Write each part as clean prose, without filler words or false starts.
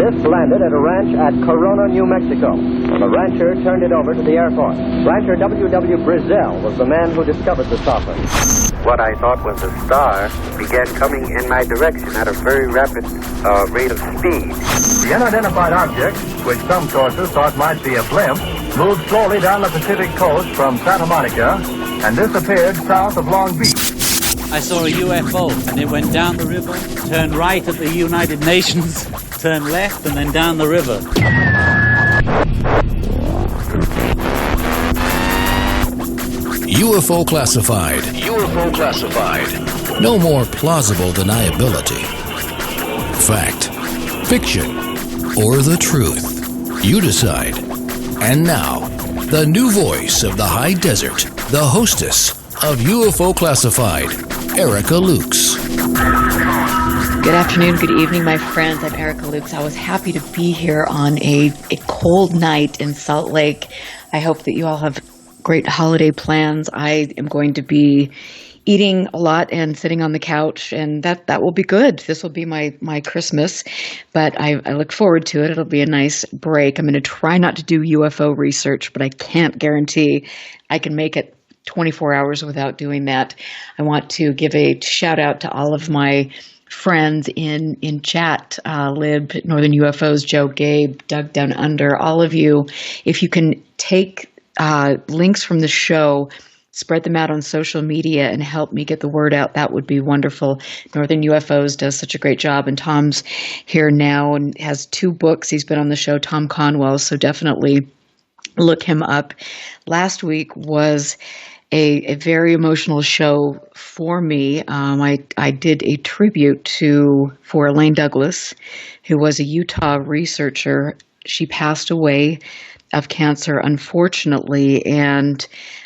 This landed at a ranch at Corona, New Mexico. The rancher turned it over to the Air Force. Rancher W.W. Brazell was the man who discovered the saucer. What I thought was a star began coming in my direction at a very rapid rate of speed. The unidentified object, which some sources thought might be a blimp, moved slowly down the Pacific coast from Santa Monica and disappeared south of Long Beach. I saw a UFO, and it went down the river, turned right at the United Nations, turned left, and then down the river. UFO classified. UFO classified. No more plausible deniability. Fact, fiction, or the truth. You decide. And now, the new voice of the high desert, the hostess of UFO Classified, Erica Lukes. Good afternoon, good evening, my friends. I'm Erica Lukes. I was happy to be here on a cold night in Salt Lake. I hope that you all have great holiday plans. I am going to be eating a lot and sitting on the couch, and that will be good. This will be my Christmas, but I look forward to it. It'll be a nice break. I'm going to try not to do UFO research, but I can't guarantee I can make it 24 hours without doing that. I want to give a shout out to all of my friends in chat, Lib, Northern UFOs, Joe, Gabe, Doug Down Under, all of you. If you can take links from the show, spread them out on social media and help me get the word out, that would be wonderful. Northern UFOs does such a great job, and Tom's here now and has 2 books. He's been on the show, Tom Conwell, so definitely look him up. Last week was a very emotional show for me. I did a tribute for Elaine Douglas, who was a Utah researcher. She passed away of cancer, unfortunately, and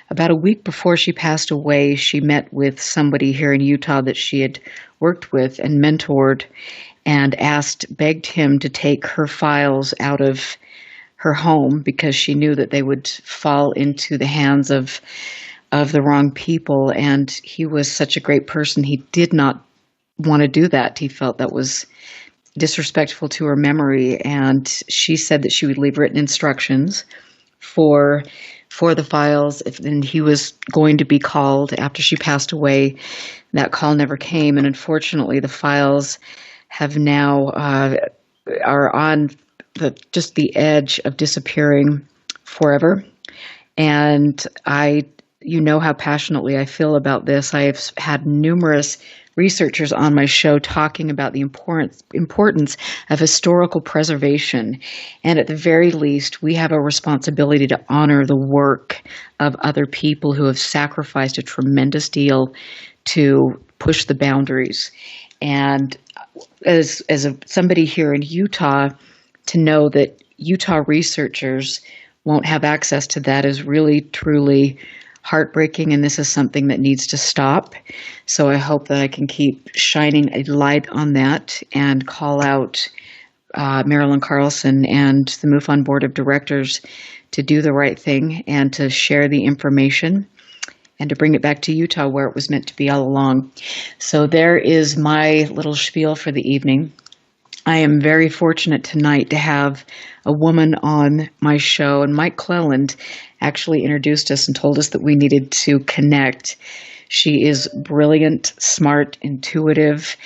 about a week before she passed away, she met with somebody here in Utah that she had worked with and mentored, and begged him to take her files out of her home because she knew that they would fall into the hands of the wrong people. And he was such a great person. He did not want to do that. He felt that was disrespectful to her memory. And she said that she would leave written instructions for the files. And he was going to be called after she passed away. That call never came. And unfortunately, the files have now, are on just the edge of disappearing forever. And you know how passionately I feel about this. I have had numerous researchers on my show talking about the importance of historical preservation. And at the very least, we have a responsibility to honor the work of other people who have sacrificed a tremendous deal to push the boundaries. And as somebody here in Utah, to know that Utah researchers won't have access to that is really, truly heartbreaking, and this is something that needs to stop. So I hope that I can keep shining a light on that and call out Marilyn Carlson and the MUFON Board of Directors to do the right thing and to share the information and to bring it back to Utah where it was meant to be all along. So there is my little spiel for the evening. I am very fortunate tonight to have a woman on my show, and Mike Cleland actually introduced us and told us that we needed to connect. She is brilliant, smart, intuitive.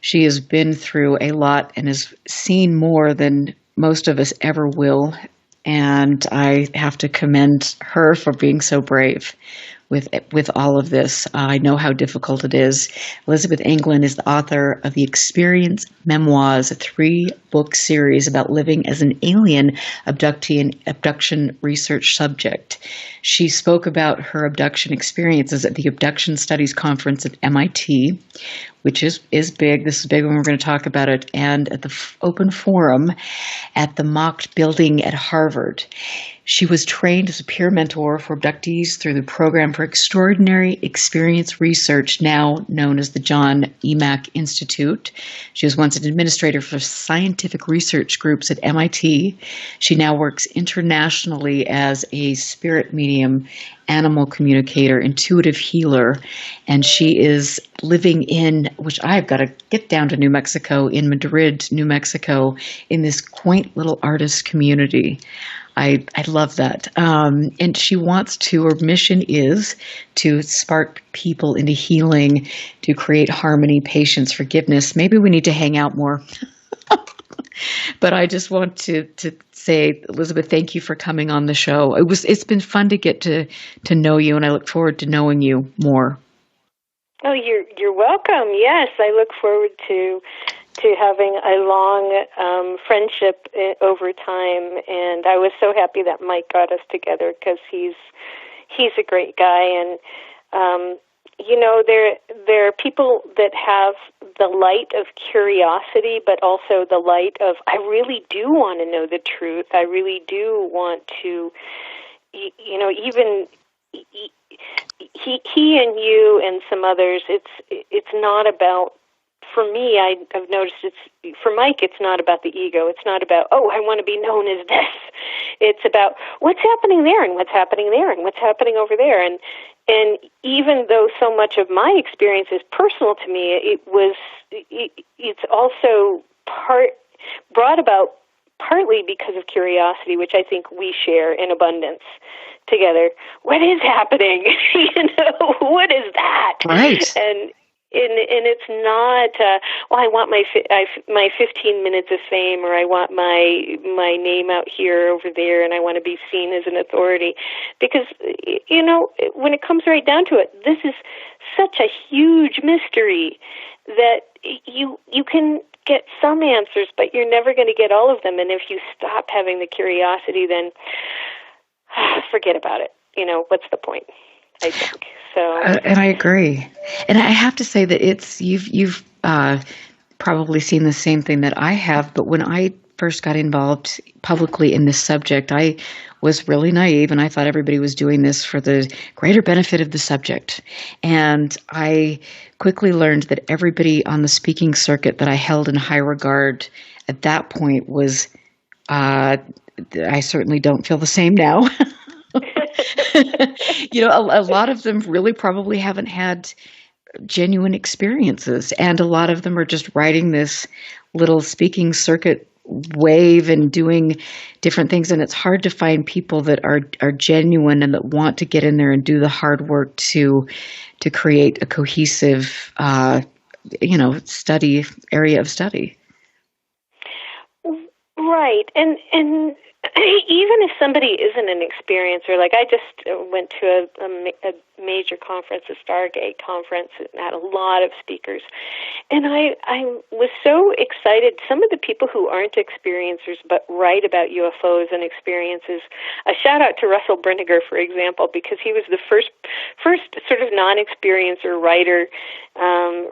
She has been through a lot and has seen more than most of us ever will, and I have to commend her for being so brave with all of this. I know how difficult it is. Elizabeth Anglin is the author of The Experience Memoirs, a 3-book series about living as an alien abductee and abduction research subject. She spoke about her abduction experiences at the Abduction Studies Conference at MIT, which is big. This is big when we're going to talk about it, and at the open forum at the Mack building at Harvard. She was trained as a peer mentor for abductees through the Program for Extraordinary Experience Research, now known as the John E. Mack Institute. She was once an administrator for scientific research groups at MIT. She now works internationally as a spirit medium, animal communicator, intuitive healer, and she is living in which I've got to get down to New Mexico, in Madrid, New Mexico, in this quaint little artist community. I love that. And she wants to, her mission is to spark people into healing, to create harmony, patience, forgiveness. Maybe we need to hang out more. But I just want to say, Elizabeth, thank you for coming on the show. It's been fun to get to know you, and I look forward to knowing you more. Oh, you're welcome. Yes, I look forward to having a long friendship over time, and I was so happy that Mike got us together because he's a great guy, and there are people that have the light of curiosity, but also the light of, I really do want to know the truth. I really do want to, even he and you and some others. It's not about. For me, I've noticed for Mike, it's not about the ego. It's not about, I want to be known as this. It's about what's happening there and what's happening there and what's happening over there. And even though so much of my experience is personal to me, it's also brought about partly because of curiosity, which I think we share in abundance together. What is happening? What is that? Right. And it's not, I want my 15 minutes of fame, or I want my name out here over there, and I want to be seen as an authority. Because, when it comes right down to it, this is such a huge mystery that you can get some answers, but you're never going to get all of them. And if you stop having the curiosity, then forget about it. What's the point, I think. So, and I agree. And I have to say that you've probably seen the same thing that I have. But when I first got involved publicly in this subject, I was really naive, and I thought everybody was doing this for the greater benefit of the subject. And I quickly learned that everybody on the speaking circuit that I held in high regard at that point was, I certainly don't feel the same now. A lot of them really probably haven't had genuine experiences, and a lot of them are just riding this little speaking circuit wave and doing different things. And it's hard to find people that are genuine and that want to get in there and do the hard work to create a cohesive, area of study. Right. And even if somebody isn't an experiencer, like I just went to a major conference, a Stargate conference, and had a lot of speakers. And I was so excited. Some of the people who aren't experiencers but write about UFOs and experiences, a shout out to Russell Brenniger, for example, because he was the first sort of non-experiencer writer,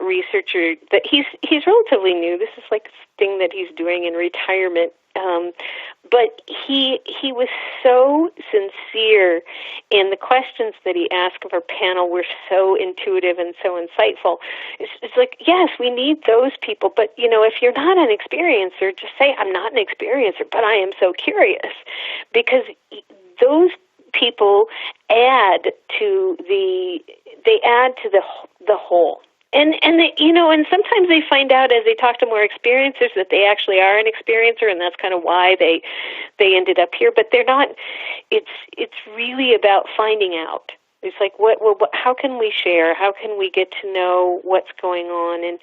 researcher. That he's relatively new. This is like a thing that he's doing in retirement. But he was so sincere, and the questions that he asked of our panel were so intuitive and so insightful. It's like, yes, we need those people, but, if you're not an experiencer, just say, I'm not an experiencer, but I am so curious, because those people add to the whole. And sometimes they find out as they talk to more experiencers that they actually are an experiencer, and that's kind of why they ended up here. But they're not. It's really about finding out. It's like how can we share? How can we get to know what's going on? And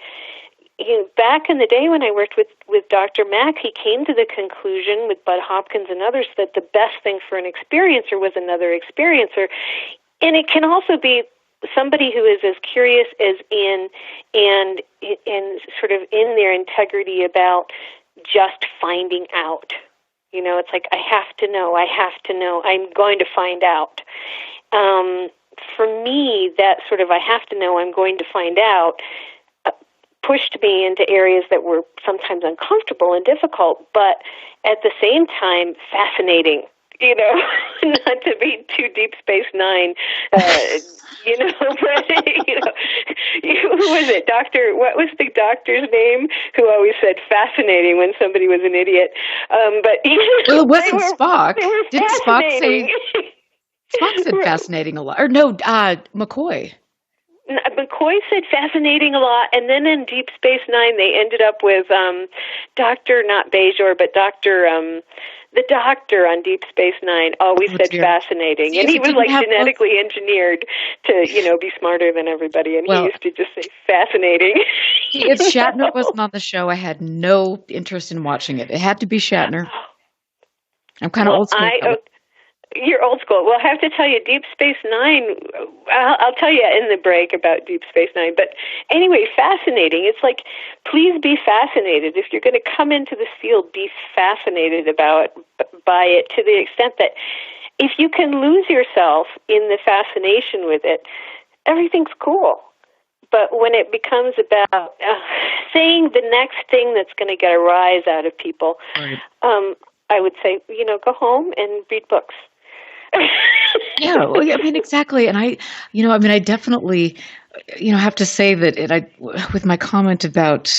back in the day when I worked with Dr. Mack, he came to the conclusion with Bud Hopkins and others that the best thing for an experiencer was another experiencer, and it can also be somebody who is as curious as in sort of in their integrity about just finding out. It's like, I have to know, I'm going to find out. For me, that sort of I have to know, I'm going to find out, pushed me into areas that were sometimes uncomfortable and difficult, but at the same time, fascinating. Not to be too Deep Space Nine, who was it? What was the doctor's name who always said fascinating when somebody was an idiot? Well, it wasn't Spock. Didn't Spock say? Spock said fascinating a lot. Or no, McCoy. McCoy said fascinating a lot, and then in Deep Space Nine, they ended up with Dr. not Bajor, but the doctor on Deep Space Nine always said fascinating, See, and he was like genetically both engineered to, be smarter than everybody, and he used to just say fascinating. If Shatner wasn't on the show, I had no interest in watching it. It had to be Shatner. I'm kind of old school. You're old school. Well, I have to tell you, Deep Space Nine, I'll tell you in the break about Deep Space Nine. But anyway, fascinating. It's like, please be fascinated. If you're going to come into this field, be fascinated by it to the extent that if you can lose yourself in the fascination with it, everything's cool. But when it becomes about saying the next thing that's going to get a rise out of people, right. I would say, go home and read books. Yeah, well, I mean, exactly. And I definitely, have to say that with my comment about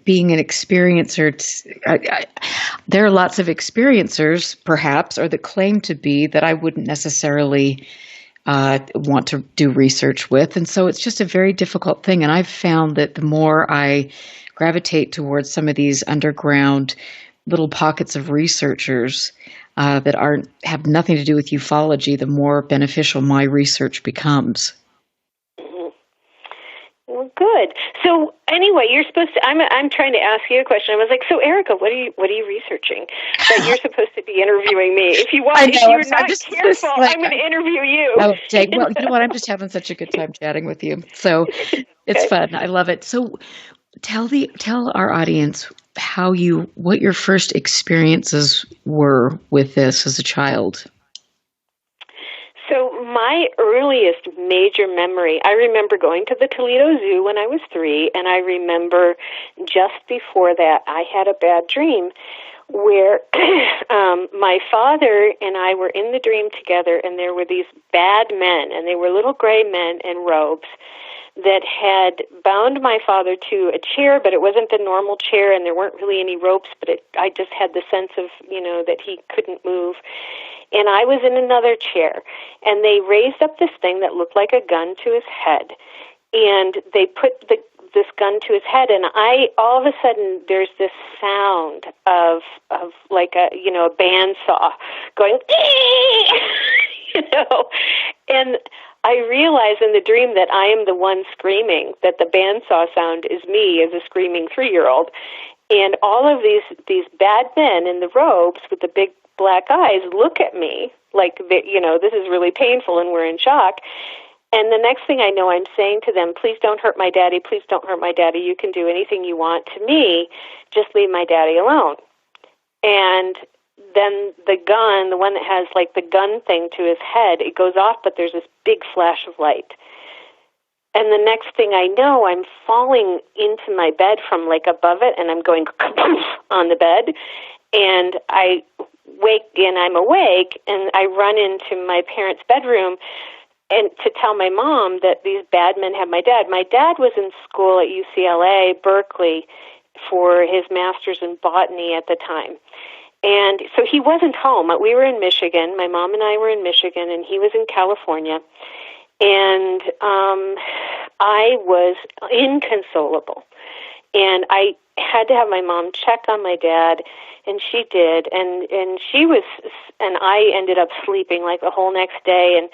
being an experiencer, there are lots of experiencers, perhaps, or that claim to be that I wouldn't necessarily want to do research with. And so it's just a very difficult thing. And I've found that the more I gravitate towards some of these underground little pockets of researchers that have nothing to do with ufology, the more beneficial my research becomes. Mm-hmm. Well, good. So anyway, you're supposed to. I'm trying to ask you a question. I was like, so Erica, what are you researching? That you're supposed to be interviewing me. If you want, if you're not careful, I'm going to interview you. Oh, Jake. Well, you know what? I'm just having such a good time chatting with you. So it's fun. I love it. So tell our audience what your first experiences were with this as a child. So my earliest major memory, I remember going to the Toledo Zoo when I was 3, and I remember just before that I had a bad dream where my father and I were in the dream together, and there were these bad men, and they were little gray men in robes that had bound my father to a chair, but it wasn't the normal chair, and there weren't really any ropes, but I just had the sense of, that he couldn't move. And I was in another chair, and they raised up this thing that looked like a gun to his head, and they put this gun to his head, and all of a sudden, there's this sound of like a bandsaw going, and I realize in the dream that I am the one screaming, that the bandsaw sound is me as a screaming 3-year-old. And all of these bad men in the robes with the big black eyes look at me like, this is really painful and we're in shock. And the next thing I know, I'm saying to them, please don't hurt my daddy. Please don't hurt my daddy. You can do anything you want to me. Just leave my daddy alone. And then the gun, the one that has like the gun thing to his head, it goes off, but there's this big flash of light. And the next thing I know, I'm falling into my bed from like above it, and I'm going on the bed, and I wake, and I'm awake, and I run into my parents' bedroom and to tell my mom that these bad men have my dad. My dad was in school at UCLA, Berkeley, for his master's in botany at the time. And so he wasn't home. We were in Michigan. My mom and I were in Michigan, and he was in California. And I was inconsolable. And I had to have my mom check on my dad, and she did. And I ended up sleeping like the whole next day.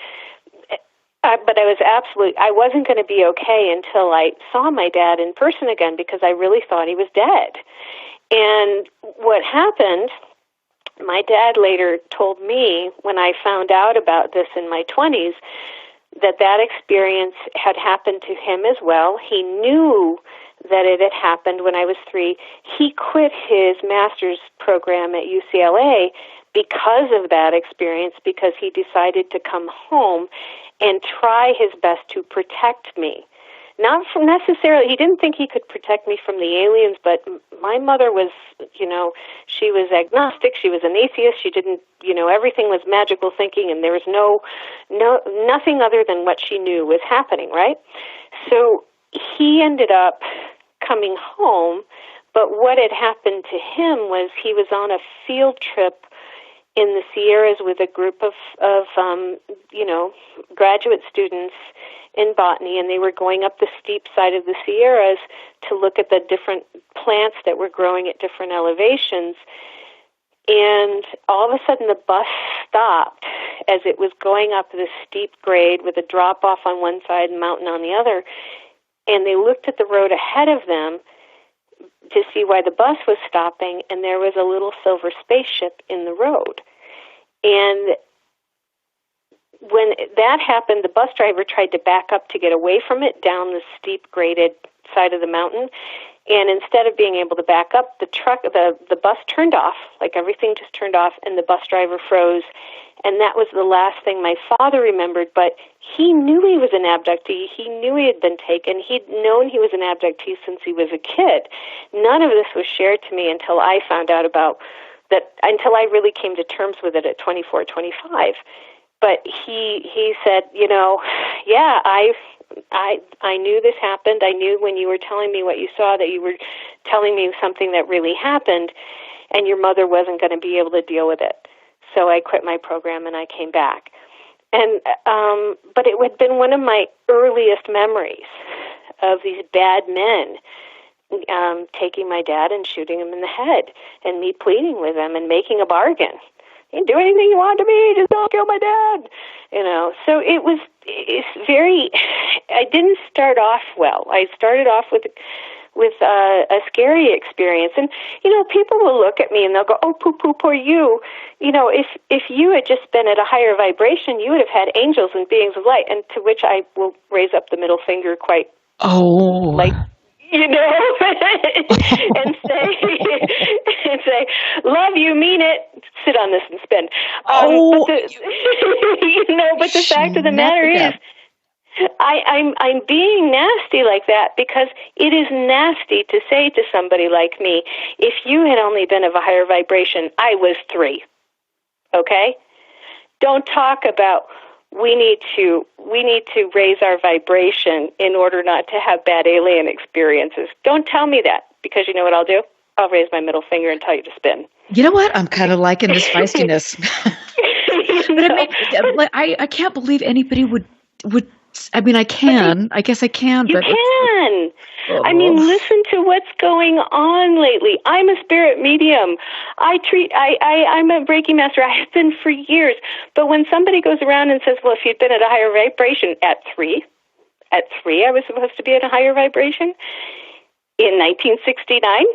But I wasn't going to be okay until I saw my dad in person again, because I really thought he was dead. And what happened, my dad later told me when I found out about this in my 20s, that experience had happened to him as well. He knew that it had happened when I was 3. He quit his master's program at UCLA because of that experience, because he decided to come home and try his best to protect me. Not from necessarily, he didn't think he could protect me from the aliens, but my mother was, she was agnostic, she was an atheist, she didn't, everything was magical thinking, and there was nothing other than what she knew was happening, right? So he ended up coming home, but what had happened to him was he was on a field trip in the Sierras with a group of graduate students in botany, and they were going up the steep side of the Sierras to look at the different plants that were growing at different elevations. And all of a sudden the bus stopped as it was going up this steep grade with a drop-off on one side and mountain on the other. And they looked at the road ahead of them to see why the bus was stopping, and there was a little silver spaceship in the road. And when that happened, the bus driver tried to back up to get away from it down the steep graded side of the mountain. And instead of being able to back up, the bus turned off, like everything just turned off, and the bus driver froze. And that was the last thing my father remembered, but he knew he was an abductee. He knew he had been taken. He'd known he was an abductee since he was a kid. None of this was shared to me until I found out about that, until I really came to terms with it at 24, 25. But he said, yeah, I knew this happened. I knew when you were telling me what you saw that you were telling me something that really happened, and your mother wasn't going to be able to deal with it. So I quit my program and I came back. And but it had been one of my earliest memories of these bad men taking my dad and shooting him in the head, and me pleading with them and making a bargain. You can do anything you want to me, just don't kill my dad. So it's very, I didn't start off well. I started off with a scary experience. And, people will look at me and they'll go, oh, poo-poo, poor you. If you had just been at a higher vibration, you would have had angels and beings of light. And to which I will raise up the middle finger quite, and say, love you, mean it, sit on this and spin. But the fact of the matter is, I'm being nasty like that because it is nasty to say to somebody like me, if you had only been of a higher vibration, I was 3. Okay? Don't talk about we need to raise our vibration in order not to have bad alien experiences. Don't tell me that, because you know what I'll do? I'll raise my middle finger and tell you to spin. You know what? I'm kind of liking this feistiness. I can't believe anybody would. I mean, I can. I guess I can. You can. I mean, listen to what's going on lately. I'm a spirit medium. I'm a Reiki Master. I have been for years. But when somebody goes around and says, well, if you'd been at a higher vibration at 3 I was supposed to be at a higher vibration in 1969,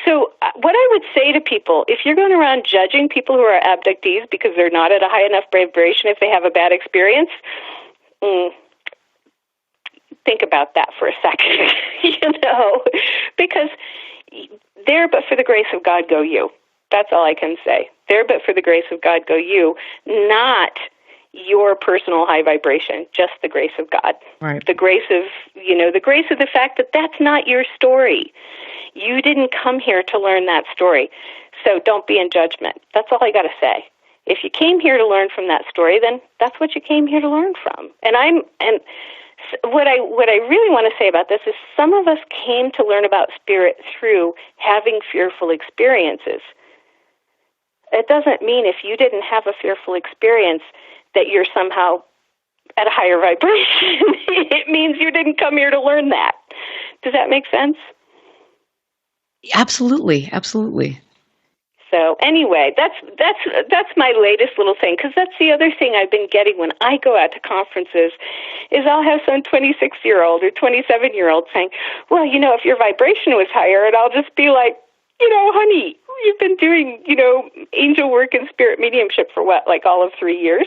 So what I would say to people, if you're going around judging people who are abductees because they're not at a high enough vibration if they have a bad experience, think about that for a second, because there but for the grace of God go you. That's all I can say. There but for the grace of God go you, not your personal high vibration, just the grace of God. Right. The grace of, the grace of the fact that that's not your story. You didn't come here to learn that story. So don't be in judgment. That's all I got to say. If you came here to learn from that story, then that's what you came here to learn from. And what I really want to say about this is some of us came to learn about spirit through having fearful experiences. It doesn't mean if you didn't have a fearful experience that you're somehow at a higher vibration. It means you didn't come here to learn that. Does that make sense? Absolutely, absolutely. So anyway, that's my latest little thing, because that's the other thing I've been getting when I go out to conferences is I'll have some 26-year-old or 27-year-old saying, well, if your vibration was higher, and I'll just be like, honey, you've been doing, angel work and spirit mediumship for what, like all of 3 years?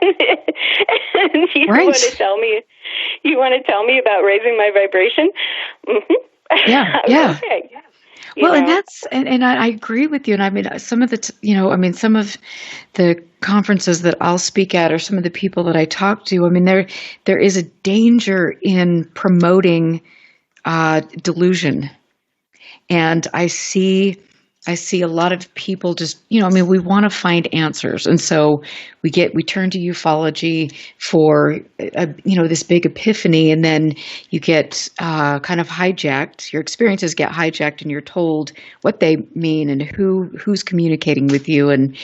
And you want to tell me about raising my vibration? Mm-hmm. Yeah. Okay. Well, and I agree with you. And I mean, some of the conferences that I'll speak at, or some of the people that I talk to, I mean, there is a danger in promoting delusion. And I see I see a lot of people just, we want to find answers. And so we turn to ufology for, this big epiphany, and then you get kind of hijacked. Your experiences get hijacked, and you're told what they mean and who's communicating with you. And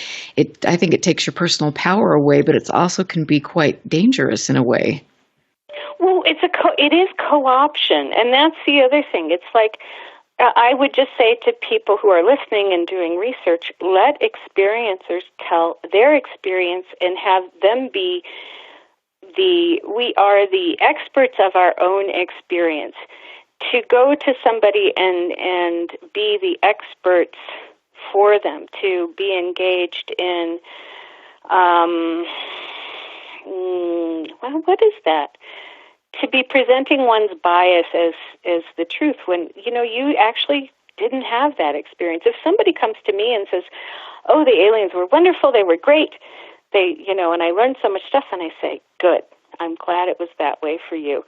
I think it takes your personal power away, but it also can be quite dangerous in a way. Well, it is co-option, and that's the other thing. It's like, I would just say to people who are listening and doing research, let experiencers tell their experience and have them be we are the experts of our own experience. To go to somebody and be the experts for them, to be engaged in, what is that? To be presenting one's bias as the truth when, you actually didn't have that experience. If somebody comes to me and says, oh, the aliens were wonderful, they were great, and I learned so much stuff, and I say, good, I'm glad it was that way for you.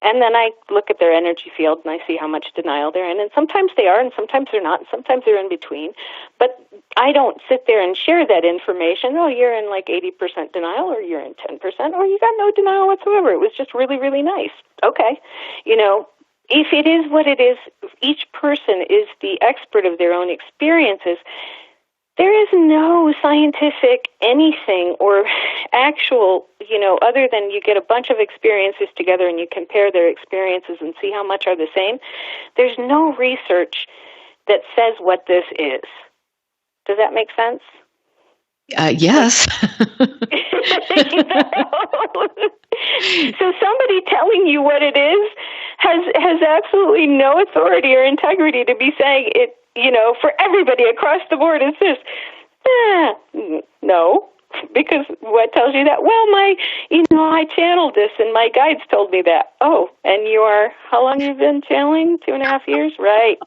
And then I look at their energy field and I see how much denial they're in. And sometimes they are, and sometimes they're not, and sometimes they're in between. But I don't sit there and share that information. Oh, you're in like 80% denial, or you're in 10%, or you got no denial whatsoever. It was just really, really nice. Okay. If it is what it is, each person is the expert of their own experiences. There is no scientific anything or actual, other than you get a bunch of experiences together and you compare their experiences and see how much are the same. There's no research that says what this is. Does that make sense? Yes. So somebody telling you what it is has absolutely no authority or integrity to be saying it, for everybody across the board is this. No, because what tells you that? Well, I channeled this and my guides told me that. Oh, and how long you've been channeling? 2.5 years? Right.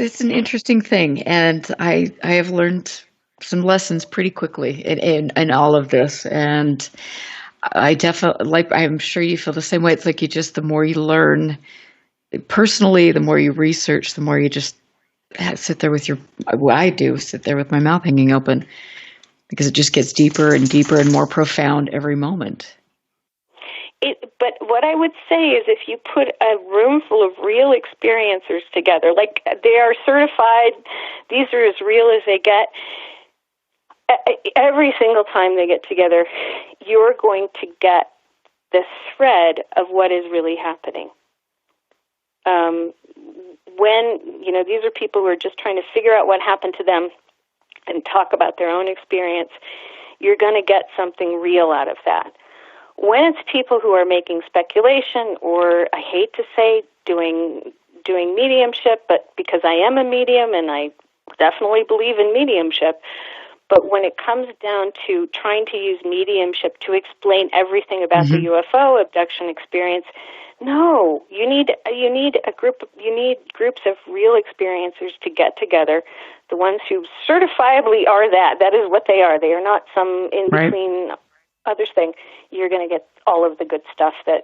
It's an interesting thing, and I have learned some lessons pretty quickly in all of this, and I definitely, I'm sure you feel the same way. It's like the more you learn personally, the more you research, the more you just sit there with sit there with my mouth hanging open, because it just gets deeper and deeper and more profound every moment. But what I would say is, if you put a room full of real experiencers together, like they are certified, these are as real as they get, every single time they get together, you're going to get the thread of what is really happening. When, these are people who are just trying to figure out what happened to them and talk about their own experience, you're going to get something real out of that. When it's people who are making speculation, or I hate to say doing mediumship, but because I am a medium and I definitely believe in mediumship, but when it comes down to trying to use mediumship to explain everything about the UFO abduction experience, no, you need groups of real experiencers to get together, the ones who certifiably are that is what they are. They are not some in between other thing. You're going to get all of the good stuff and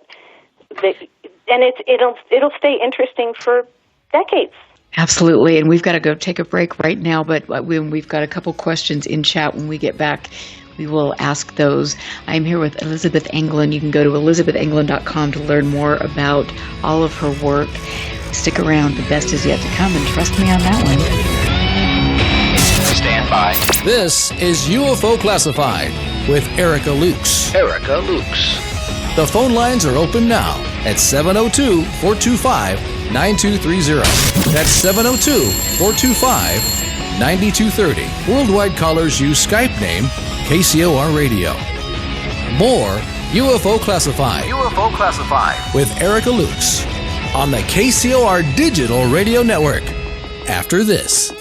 it'll stay interesting for decades. Absolutely, and we've got to go take a break right now, but we've got a couple questions in chat. When we get back, we will ask those. I'm here with Elizabeth Anglin. You can go to elizabethanglin.com to learn more about all of her work. Stick around. The best is yet to come, and trust me on that one. Stand by. This is UFO Classified with Erica Lukes. The phone lines are open now at 702-425-9230. That's 702-425-9230. Worldwide callers use Skype name KCOR Radio. More UFO Classified with Erica Lukes on the KCOR Digital Radio Network. After this.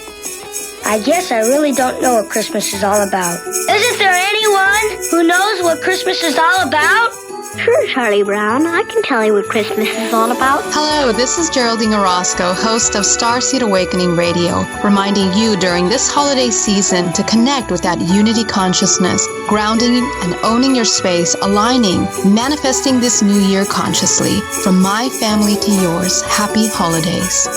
I guess I really don't know what Christmas is all about. Isn't there anyone who knows what Christmas is all about? Sure, Charlie Brown. I can tell you what Christmas is all about. Hello, this is Geraldine Orozco, host of Starseed Awakening Radio, reminding you during this holiday season to connect with that unity consciousness grounding and owning your space, aligning, manifesting this new year consciously. From my family to yours, happy holidays.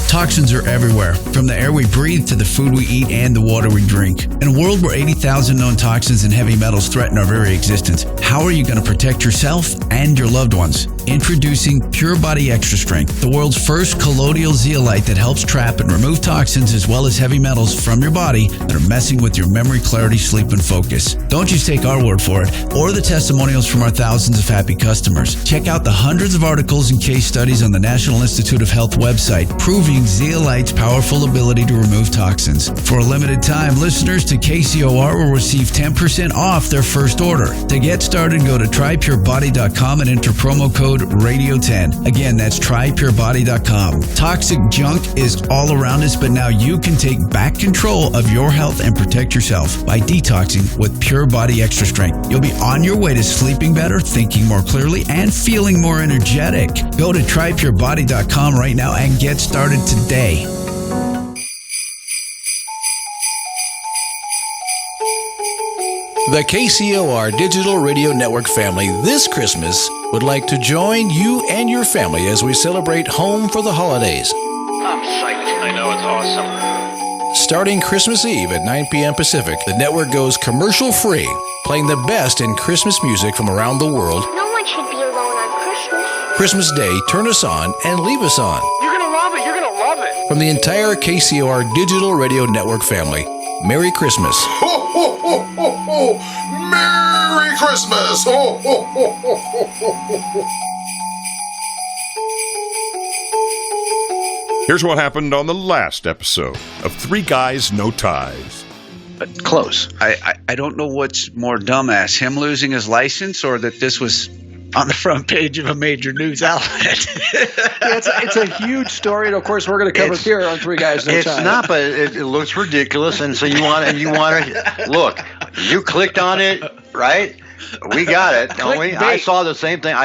Toxins are everywhere, from the air we breathe to the food we eat and the water we drink. In a world where 80,000 known toxins and heavy metals threaten our very existence, how are you going to protect yourself and your loved ones? Introducing Pure Body Extra Strength, the world's first colloidal zeolite that helps trap and remove toxins as well as heavy metals from your body that are messing with your memory, clarity, sleep, and focus. Don't just take our word for it or the testimonials from our thousands of happy customers. Check out the hundreds of articles and case studies on the National Institute of Health website proving zeolite's powerful ability to remove toxins. For a limited time, listeners to KCOR will receive 10% off their first order. To get started, go to trypurebody.com and enter promo code RADIO10. Again, that's trypurebody.com. Toxic junk is all around us, but now you can take back control of your health and protect yourself by detoxing with Pure Body Extra Strength. You'll be on your way to sleeping better, thinking more clearly, and feeling more energetic. Go to trypurebody.com right now and get started today. The KCOR Digital Radio Network family this Christmas would like to join you and your family as we celebrate home for the holidays. I'm psyched. I know, it's awesome. Starting Christmas Eve at 9 p.m. Pacific, the network goes commercial-free, playing the best in Christmas music from around the world. No one should be alone on Christmas. Christmas Day, turn us on and leave us on. You're going to love it. You're going to love it. From the entire KCOR Digital Radio Network family, Merry Christmas. Ho, ho, ho, ho, ho. Merry Christmas. Ho, ho, ho, ho, ho, ho, ho. Here's what happened on the last episode of Three Guys, No Ties. Close. I don't know what's more dumbass, him losing his license or that this was on the front page of a major news outlet. It's a huge story, and of course we're going to cover it here on Three Guys No Ties. It's not, but it looks ridiculous, and so you want to look. You clicked on it, right? We got it, don't we? I saw the same thing.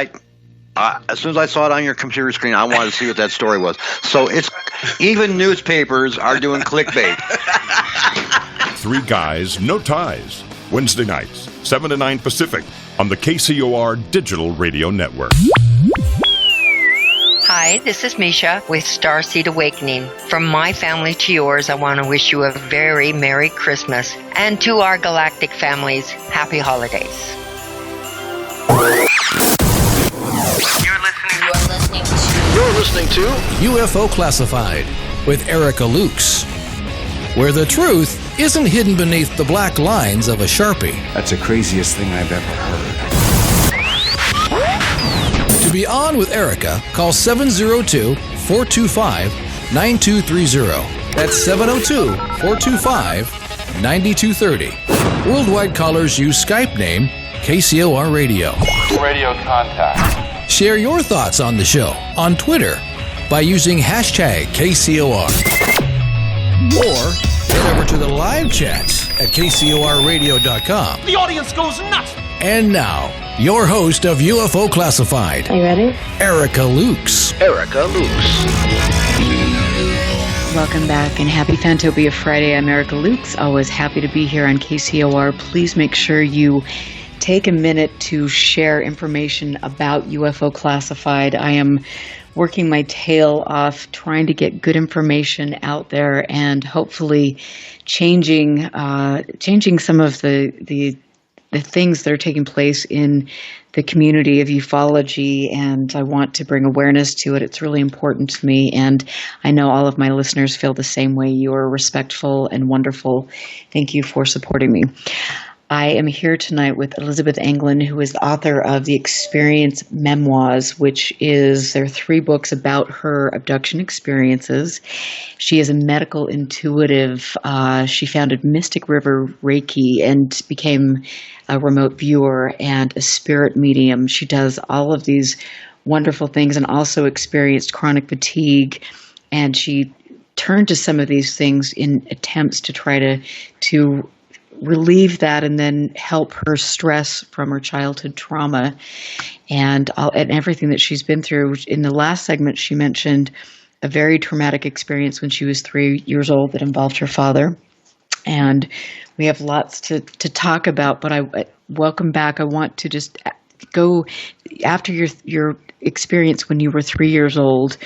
As soon as I saw it on your computer screen, I wanted to see what that story was. So it's even newspapers are doing clickbait. Three Guys, No Ties. Wednesday nights, 7 to 9 Pacific on the KCOR Digital Radio Network. Hi, this is Misha with Starseed Awakening. From my family to yours, I want to wish you a very Merry Christmas. And to our galactic families, Happy Holidays. You're listening to UFO Classified with Erica Lukes, where the truth isn't hidden beneath the black lines of a Sharpie. That's the craziest thing I've ever heard. To be on with Erica, call 702-425-9230. That's 702-425-9230. Worldwide callers use Skype name KCOR Radio. Radio contact. Share your thoughts on the show on Twitter by using hashtag KCOR. Or head over to the live chats at KCORradio.com. The audience goes nuts. And now, your host of UFO Classified. Are you ready? Erica Lukes. Erica Lukes. Welcome back and happy Fantopia Friday. I'm Erica Lukes. Always happy to be here on KCOR. Please make sure you take a minute to share information about UFO Classified. I am working my tail off trying to get good information out there and hopefully changing some of the things that are taking place in the community of ufology, and I want to bring awareness to it. It's really important to me, and I know all of my listeners feel the same way. You are respectful and wonderful. Thank you for supporting me. I am here tonight with Elizabeth Anglin, who is the author of the Experience Memoirs, which is, there are 3 books about her abduction experiences. She is a medical intuitive. She founded Mystic River Reiki and became a remote viewer and a spirit medium. She does all of these wonderful things and also experienced chronic fatigue. And she turned to some of these things in attempts to try to relieve that and then help her stress from her childhood trauma and everything that she's been through. In the last segment, she mentioned a very traumatic experience when she was 3 years old that involved her father. And We have lots to talk about, but welcome back. I want to just go after your experience when you were 3 years old.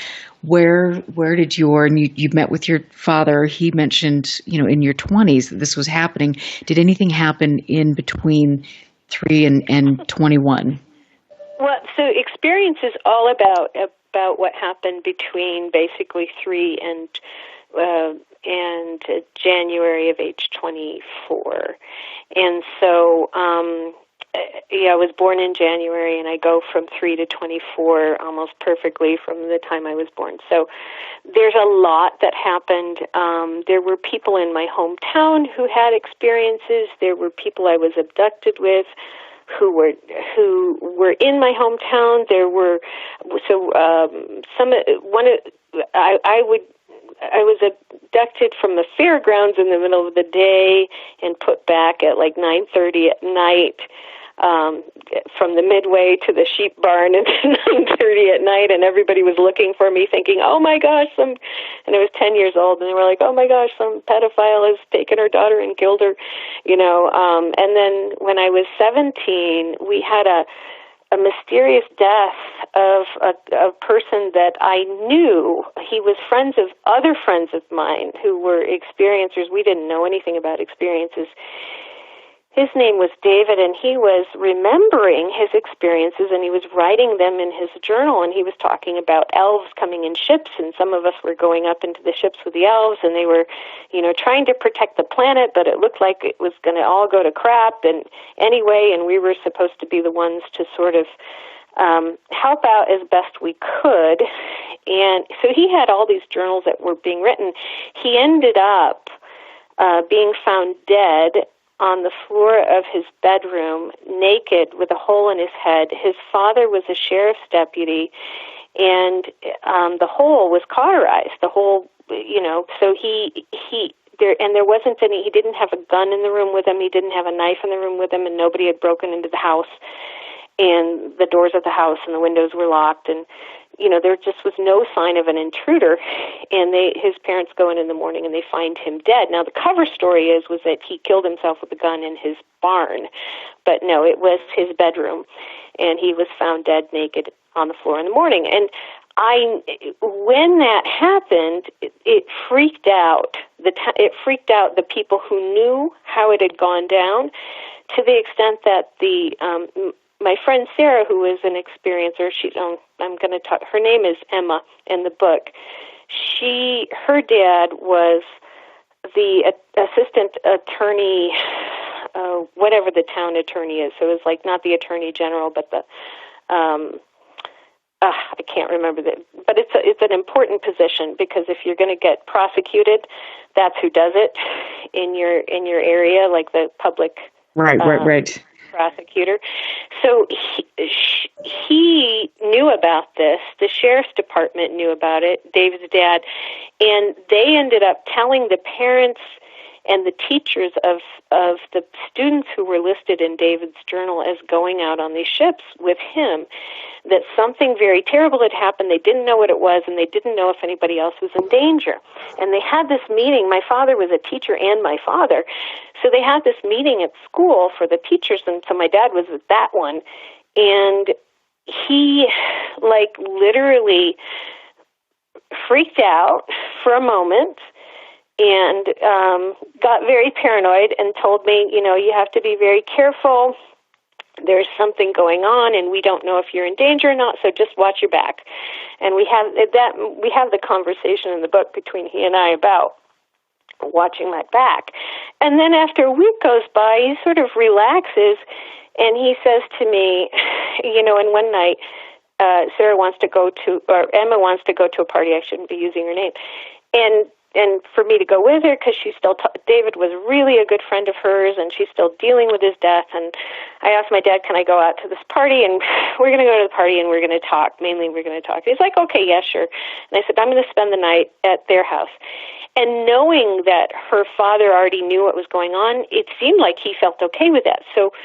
Where did you met with your father? He mentioned, in your 20s that this was happening. Did anything happen in between 3 and 21? Well, so experience is all about what happened between basically 3 and January of age 24. And so, I was born in January, and I go from 3 to 24 almost perfectly from the time I was born. So there's a lot that happened. There were people in my hometown who had experiences. There were people I was abducted with who were in my hometown. There were I was abducted from the fairgrounds in the middle of the day and put back at like 9:30 at night, from the midway to the sheep barn at 9:30 at night, and everybody was looking for me thinking, oh my gosh, and I was 10 years old, and they were like, oh my gosh, some pedophile has taken her daughter and killed her, and then when I was 17, we had a mysterious death of a person that I knew. He was friends of other friends of mine who were experiencers. We didn't know anything about experiences. His name was David, and he was remembering his experiences, and he was writing them in his journal, and he was talking about elves coming in ships, and some of us were going up into the ships with the elves, and they were, trying to protect the planet, but it looked like it was going to all go to crap, and anyway, and we were supposed to be the ones to sort of help out as best we could. And so he had all these journals that were being written. He ended up being found dead on the floor of his bedroom, naked with a hole in his head. His father was a sheriff's deputy, and the hole was cauterized. The hole, so there wasn't any. He didn't have a gun in the room with him. He didn't have a knife in the room with him, and nobody had broken into the house. And the doors of the house and the windows were locked, and there just was no sign of an intruder. And his parents go in the morning and they find him dead. Now the cover story was that he killed himself with a gun in his barn, but no, it was his bedroom, and he was found dead, naked on the floor in the morning. And when that happened, it freaked out the people who knew how it had gone down, to the extent that my friend Sarah, who is an experiencer, I'm going to talk. Her name is Emma in the book. Her dad was the assistant attorney, whatever the town attorney is. So it was like not the attorney general, but the I can't remember that. But it's an important position, because if you're going to get prosecuted, that's who does it in your area, like the public. Right. Prosecutor. So he knew about this. The sheriff's department knew about it, David's dad, and they ended up telling the parents and the teachers of the students who were listed in David's journal as going out on these ships with him, that something very terrible had happened. They didn't know what it was, and they didn't know if anybody else was in danger. And they had this meeting. My father was a teacher and my father, so they had this meeting at school for the teachers, and so my dad was at that one, and he literally freaked out for a moment and got very paranoid and told me, you have to be very careful. There's something going on, and we don't know if you're in danger or not, so just watch your back. And we have the conversation in the book between he and I about watching my back. And then after a week goes by, he sort of relaxes, and he says to me, and one night, Emma wants to go to a party. I shouldn't be using her name. And for me to go with her, because she's still, David was really a good friend of hers, and she's still dealing with his death. And I asked my dad, can I go out to this party? And we're going to go to the party, and we're going to talk. Mainly, we're going to talk. He's like, okay, yeah, sure. And I said, I'm going to spend the night at their house. And knowing that her father already knew what was going on, it seemed like he felt okay with that. So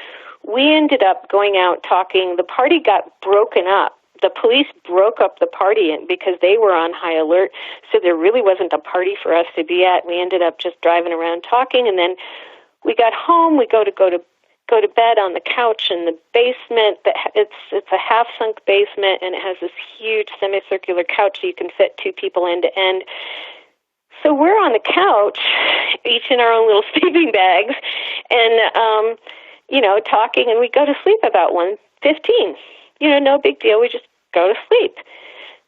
we ended up going out talking. The party got broken up. The police broke up the party because they were on high alert, so there really wasn't a party for us to be at. We ended up just driving around talking, and then we got home. We go to bed on the couch in the basement. It's a half-sunk basement, and it has this huge semicircular couch so you can fit 2 people end to end. So we're on the couch, each in our own little sleeping bags, and talking, and we go to sleep about 1:15. No big deal. We just go to sleep.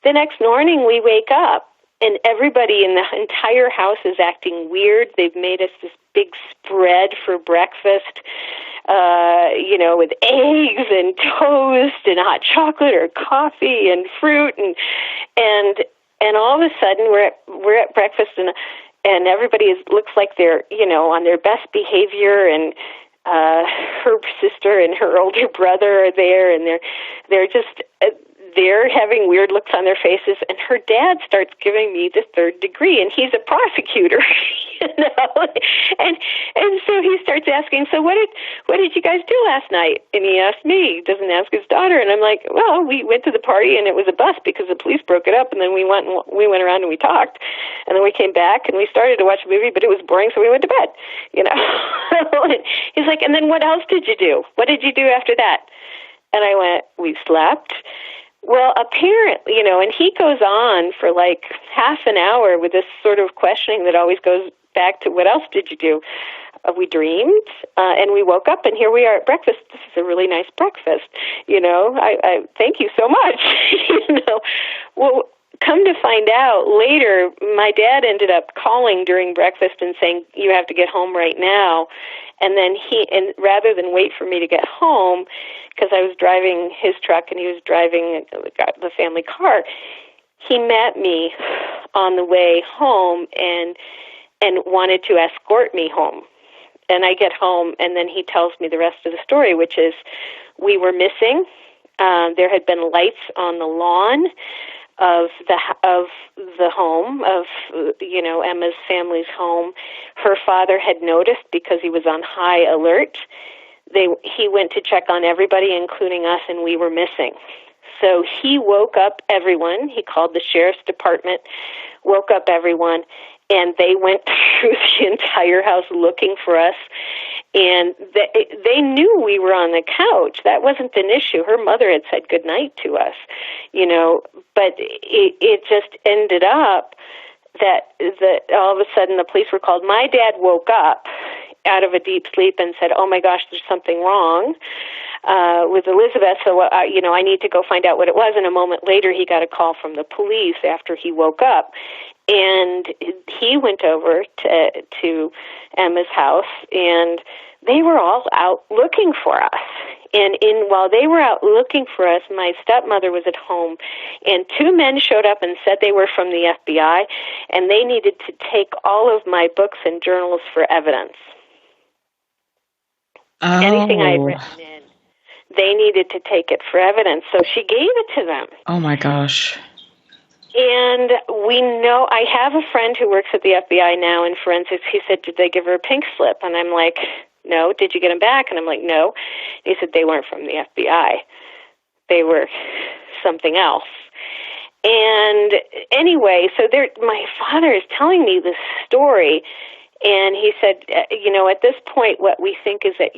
The next morning we wake up, and everybody in the entire house is acting weird. They've made us this big spread for breakfast, with eggs and toast and hot chocolate or coffee and fruit, and all of a sudden we're at breakfast, and everybody looks like they're on their best behavior, and her sister and her older brother are there, and they're just they're having weird looks on their faces, and her dad starts giving me the 3rd degree, and he's a prosecutor, and so he starts asking, so what did you guys do last night? And he asked me, he doesn't ask his daughter, and I'm like, well, we went to the party, and it was a bust because the police broke it up, and then we went around and we talked, and then we came back and we started to watch a movie, but it was boring, so we went to bed, He's like, and then what else did you do? What did you do after that? And I went, we slept. Well, apparently, and he goes on for like half an hour with this sort of questioning that always goes back to, what else did you do? We dreamed, and we woke up, and here we are at breakfast. This is a really nice breakfast. I thank you so much. Well, come to find out later, my dad ended up calling during breakfast and saying, you have to get home right now. And then rather than wait for me to get home, because I was driving his truck and he was driving the family car, he met me on the way home and wanted to escort me home. And I get home, and then he tells me the rest of the story, which is we were missing. There had been lights on the lawn of the home of Emma's family's home. Her father had noticed because he was on high alert. He went to check on everybody, including us, and we were missing. So he woke up everyone. He called the sheriff's department, woke up everyone, and they went through the entire house looking for us. And they knew we were on the couch. That wasn't an issue. Her mother had said goodnight to us, but it just ended up that all of a sudden the police were called. My dad woke up out of a deep sleep and said, oh my gosh, there's something wrong with Elizabeth, so I need to go find out what it was. And a moment later he got a call from the police after he woke up, and he went over to Emma's house, and they were all out looking for us. And while they were out looking for us, my stepmother was at home, and 2 men showed up and said they were from the FBI, and they needed to take all of my books and journals for evidence. Oh. Anything I had written in, they needed to take it for evidence. So she gave it to them. Oh my gosh. And we know, I have a friend who works at the FBI now in forensics. He said, did they give her a pink slip? And I'm like, no. Did you get them back? And I'm like, no. He said, they weren't from the FBI. They were something else. And anyway, so my father is telling me this story, and he said, at this point, what we think is that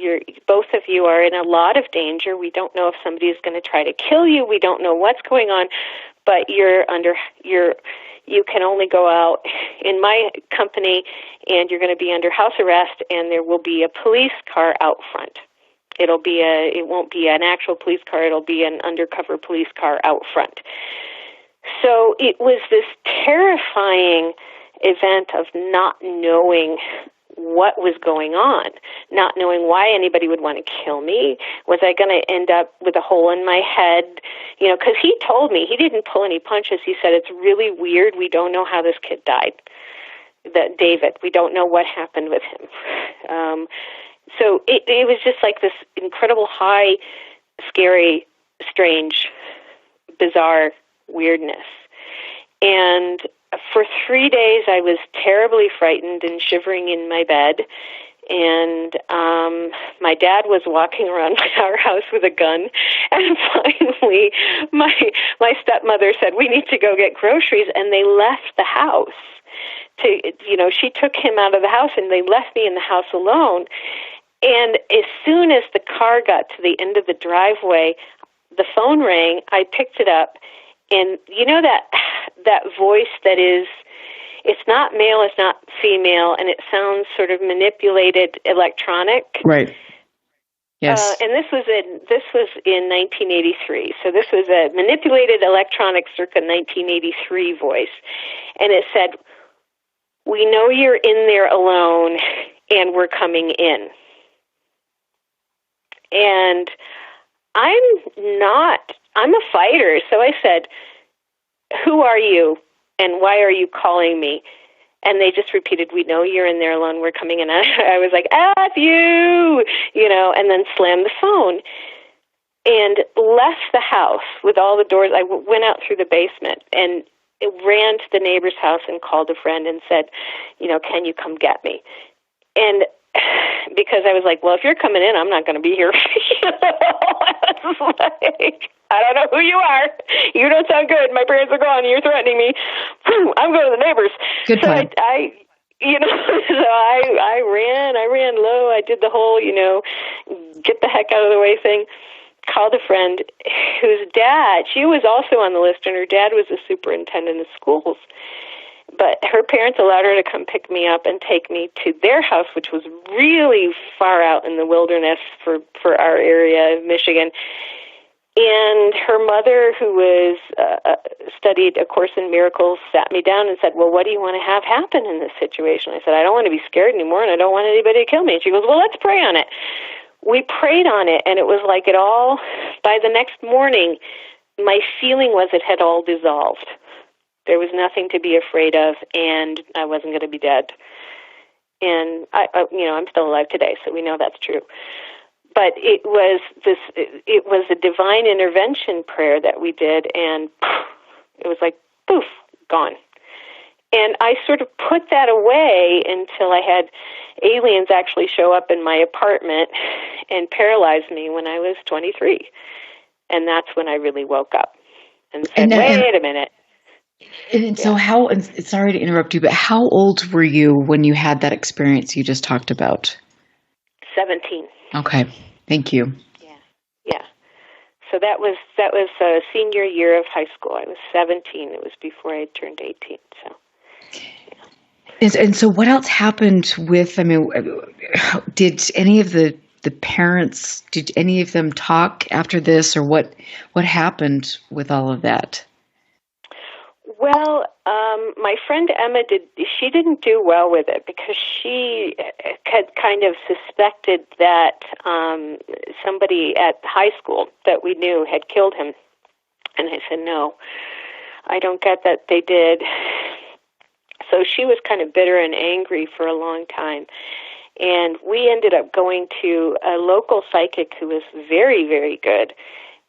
both of you are in a lot of danger. We don't know if somebody is going to try to kill you. We don't know what's going on, but you can only go out in my company, and you're going to be under house arrest, and there will be a police car out front. It won't be an actual police car. It'll be an undercover police car out front. So it was this terrifying event of not knowing what was going on, not knowing why anybody would want to kill me. Was I going to end up with a hole in my head? Because he told me, he didn't pull any punches. He said, it's really weird. We don't know how this kid died. David, we don't know what happened with him. So it was just like this incredible high, scary, strange, bizarre weirdness. And for 3 days, I was terribly frightened and shivering in my bed. And my dad was walking around our house with a gun. And finally, my stepmother said, we need to go get groceries. And they left the house she took him out of the house, and they left me in the house alone. And as soon as the car got to the end of the driveway, the phone rang. I picked it up, and you know that voice that is, it's not male, it's not female, and it sounds sort of manipulated electronic. Right. Yes. And this was in 1983. So this was a manipulated electronic circa 1983 voice, and it said, "We know you're in there alone, and we're coming in." And I'm a fighter, so I said, "Who are you, and why are you calling me?" And they just repeated, "We know you're in there alone, we're coming in." I was like, "F you," and then slammed the phone and left the house with all the doors. I went out through the basement and ran to the neighbor's house and called a friend and said, "Can you come get me?" And because I was like, well, if you're coming in, I'm not going to be here. I was like, I don't know who you are. You don't sound good. My parents are gone. You're threatening me. I'm going to the neighbors. Good point. So I ran low. I did the whole, get the heck out of the way thing. Called a friend whose dad, she was also on the list, and her dad was the superintendent of schools. But her parents allowed her to come pick me up and take me to their house, which was really far out in the wilderness for our area of Michigan. And her mother, who was studied A Course in Miracles, sat me down and said, well, what do you want to have happen in this situation? I said, I don't want to be scared anymore, and I don't want anybody to kill me. And she goes, well, let's pray on it. We prayed on it, and it was like it all, by the next morning, my feeling was it had all dissolved. There was nothing to be afraid of, and I wasn't going to be dead. And I'm still alive today, so we know that's true. But it was a divine intervention prayer that we did, and it was like, poof, gone. And I sort of put that away until I had aliens actually show up in my apartment and paralyze me when I was 23. And that's when I really woke up and said, wait a minute. And so sorry to interrupt you, but how old were you when you had that experience you just talked about? 17. Okay. Thank you. Yeah. So that was senior year of high school. I was 17. It was before I turned 18. So. And so what else happened with, did any of the parents, did any of them talk after this, or what happened with all of that? Well, my friend Emma she didn't do well with it because she had kind of suspected that somebody at high school that we knew had killed him. And I said, no, I don't get that they did. So she was kind of bitter and angry for a long time. And we ended up going to a local psychic who was very, very good.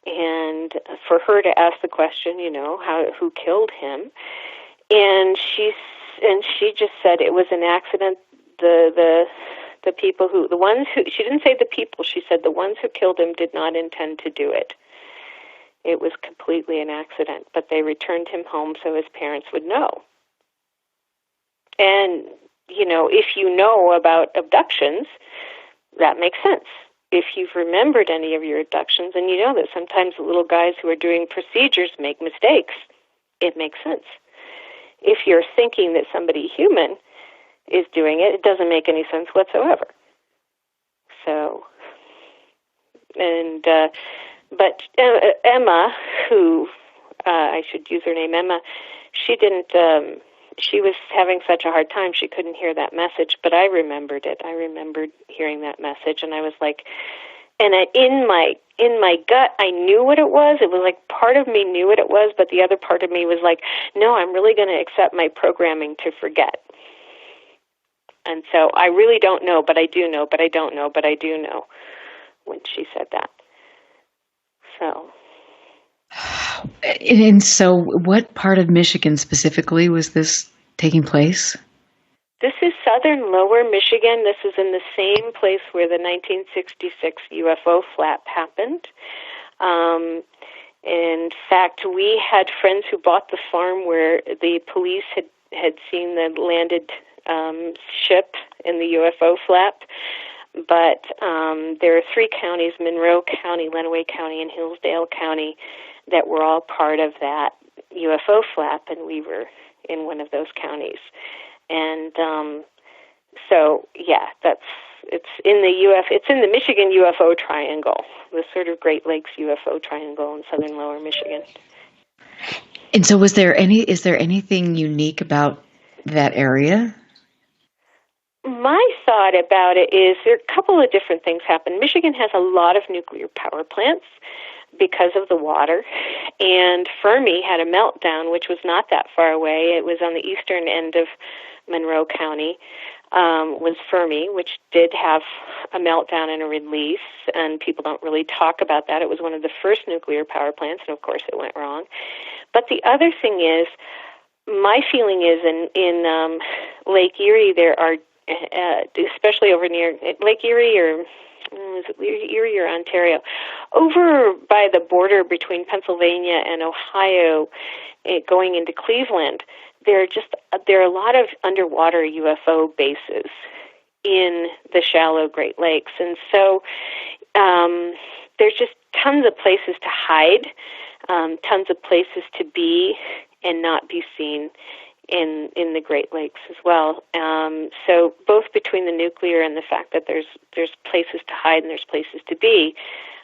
And for her to ask the question, who killed him, and she just said it was an accident. The people she didn't say the people. She said the ones who killed him did not intend to do it. It was completely an accident, but they returned him home so his parents would know. And if you know about abductions, that makes sense. If you've remembered any of your abductions, and you know that sometimes the little guys who are doing procedures make mistakes, it makes sense. If you're thinking that somebody human is doing it, it doesn't make any sense whatsoever. So, but Emma, who, I should use her name, Emma, she didn't, she was having such a hard time she couldn't hear that message, but I remembered it. I remembered hearing that message, and I was like, and in my gut, I knew what it was. It was like part of me knew what it was, but the other part of me was like, no, I'm really going to accept my programming to forget. And so I really don't know, but I do know, but I don't know, but I do know when she said that. So... And so what part of Michigan specifically was this taking place? This is southern Lower Michigan. This is in the same place where the 1966 UFO flap happened. In fact, we had friends who bought the farm where the police had had seen the landed ship in the UFO flap. But there are 3 counties, Monroe County, Lenawee County, and Hillsdale County, that were all part of that UFO flap, and we were in one of those counties. And so, yeah, it's in the Michigan UFO Triangle, the sort of Great Lakes UFO Triangle in southern Lower Michigan. And so, is there anything unique about that area? My thought about it is there are a couple of different things happen. Michigan has a lot of nuclear power plants because of the water, and Fermi had a meltdown, which was not that far away. It was on the eastern end of Monroe County, was Fermi, which did have a meltdown and a release, and people don't really talk about that. It was one of the first nuclear power plants, and of course it went wrong. But the other thing is, my feeling is in Lake Erie there are, especially over near Lake Erie, or is it Erie or Ontario, over by the border between Pennsylvania and Ohio, going into Cleveland, there are a lot of underwater UFO bases in the shallow Great Lakes, and so there's just tons of places to hide, tons of places to be and not be seen in the Great Lakes as well. So both between the nuclear and the fact that there's places to hide and there's places to be,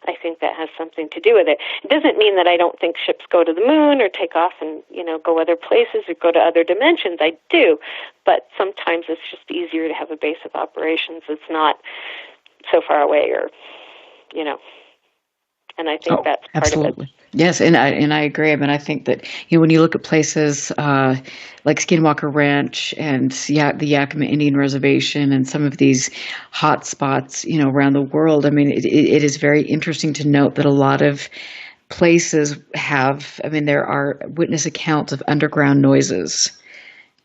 I think that has something to do with it. It doesn't mean that I don't think ships go to the moon or take off and, go other places or go to other dimensions. I do. But sometimes it's just easier to have a base of operations that's not so far away or, and I think that's part absolutely. of it. Yes, and I agree. I mean, I think that when you look at places like Skinwalker Ranch and the Yakima Indian Reservation and some of these hot spots, around the world, I mean, it is very interesting to note that a lot of places have. I mean, there are witness accounts of underground noises,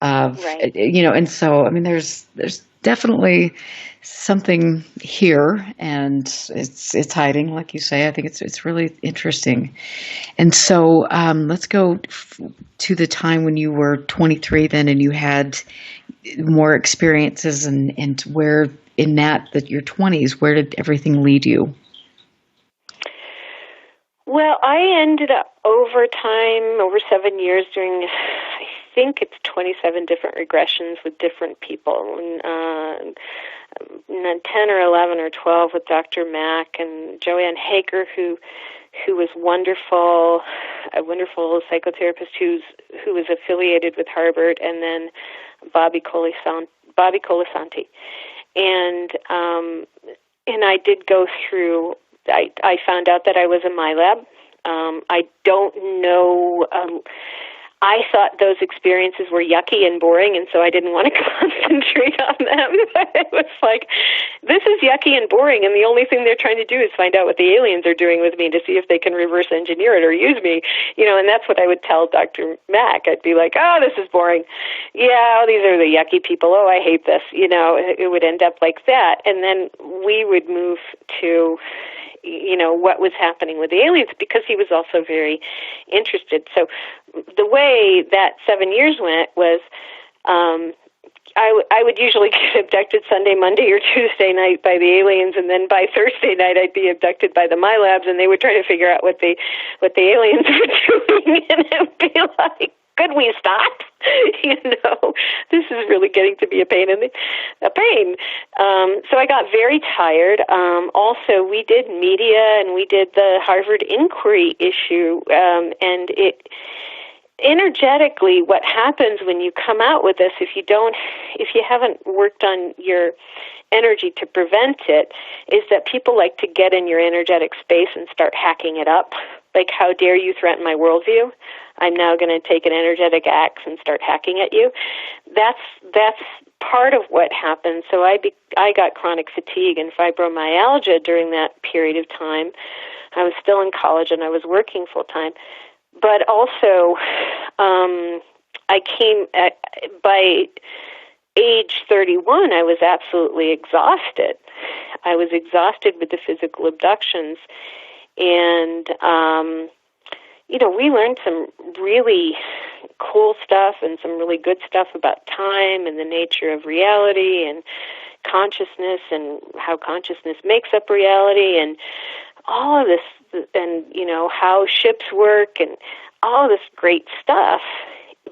right. And so I mean, there's definitely something here, and it's hiding, like you say. I think it's really interesting. And so let's go to the time when you were 23 then, and you had more experiences, and where in that your 20s, where did everything lead you? Well, I ended up over 7 years, doing, I think it's 27 different regressions with different people, and 10 or 11 or 12 with Dr. Mack and Joanne Hager, who was wonderful, a wonderful psychotherapist who was affiliated with Harvard, and then Bobby Colasanti. And I did go through. I found out that I was a MyLab. I don't know. I thought those experiences were yucky and boring, and so I didn't want to concentrate on them. It was like, this is yucky and boring, and the only thing they're trying to do is find out what the aliens are doing with me to see if they can reverse engineer it or use me, and that's what I would tell Dr. Mack. I'd be like, oh, this is boring. Yeah, these are the yucky people. Oh, I hate this. It would end up like that. And then we would move to what was happening with the aliens, because he was also very interested. So the way that 7 years went was I would usually get abducted Sunday, Monday, or Tuesday night by the aliens, and then by Thursday night I'd be abducted by the MyLabs, and they would try to figure out what the aliens were doing, and it would be like, could we stop? This is really getting to be a pain. So I got very tired. Also, we did media, and we did the Harvard inquiry issue, and it energetically, what happens when you come out with this, if you haven't worked on your energy to prevent it, is that people like to get in your energetic space and start hacking it up. Like, how dare you threaten my worldview? I'm now going to take an energetic axe and start hacking at you. That's part of what happened. So I got chronic fatigue and fibromyalgia during that period of time. I was still in college and I was working full time. But also, I came by age 31, I was absolutely exhausted. I was exhausted with the physical abductions. And, we learned some really cool stuff and some really good stuff about time and the nature of reality and consciousness and how consciousness makes up reality and all of this, and, you know, how ships work and all of this great stuff.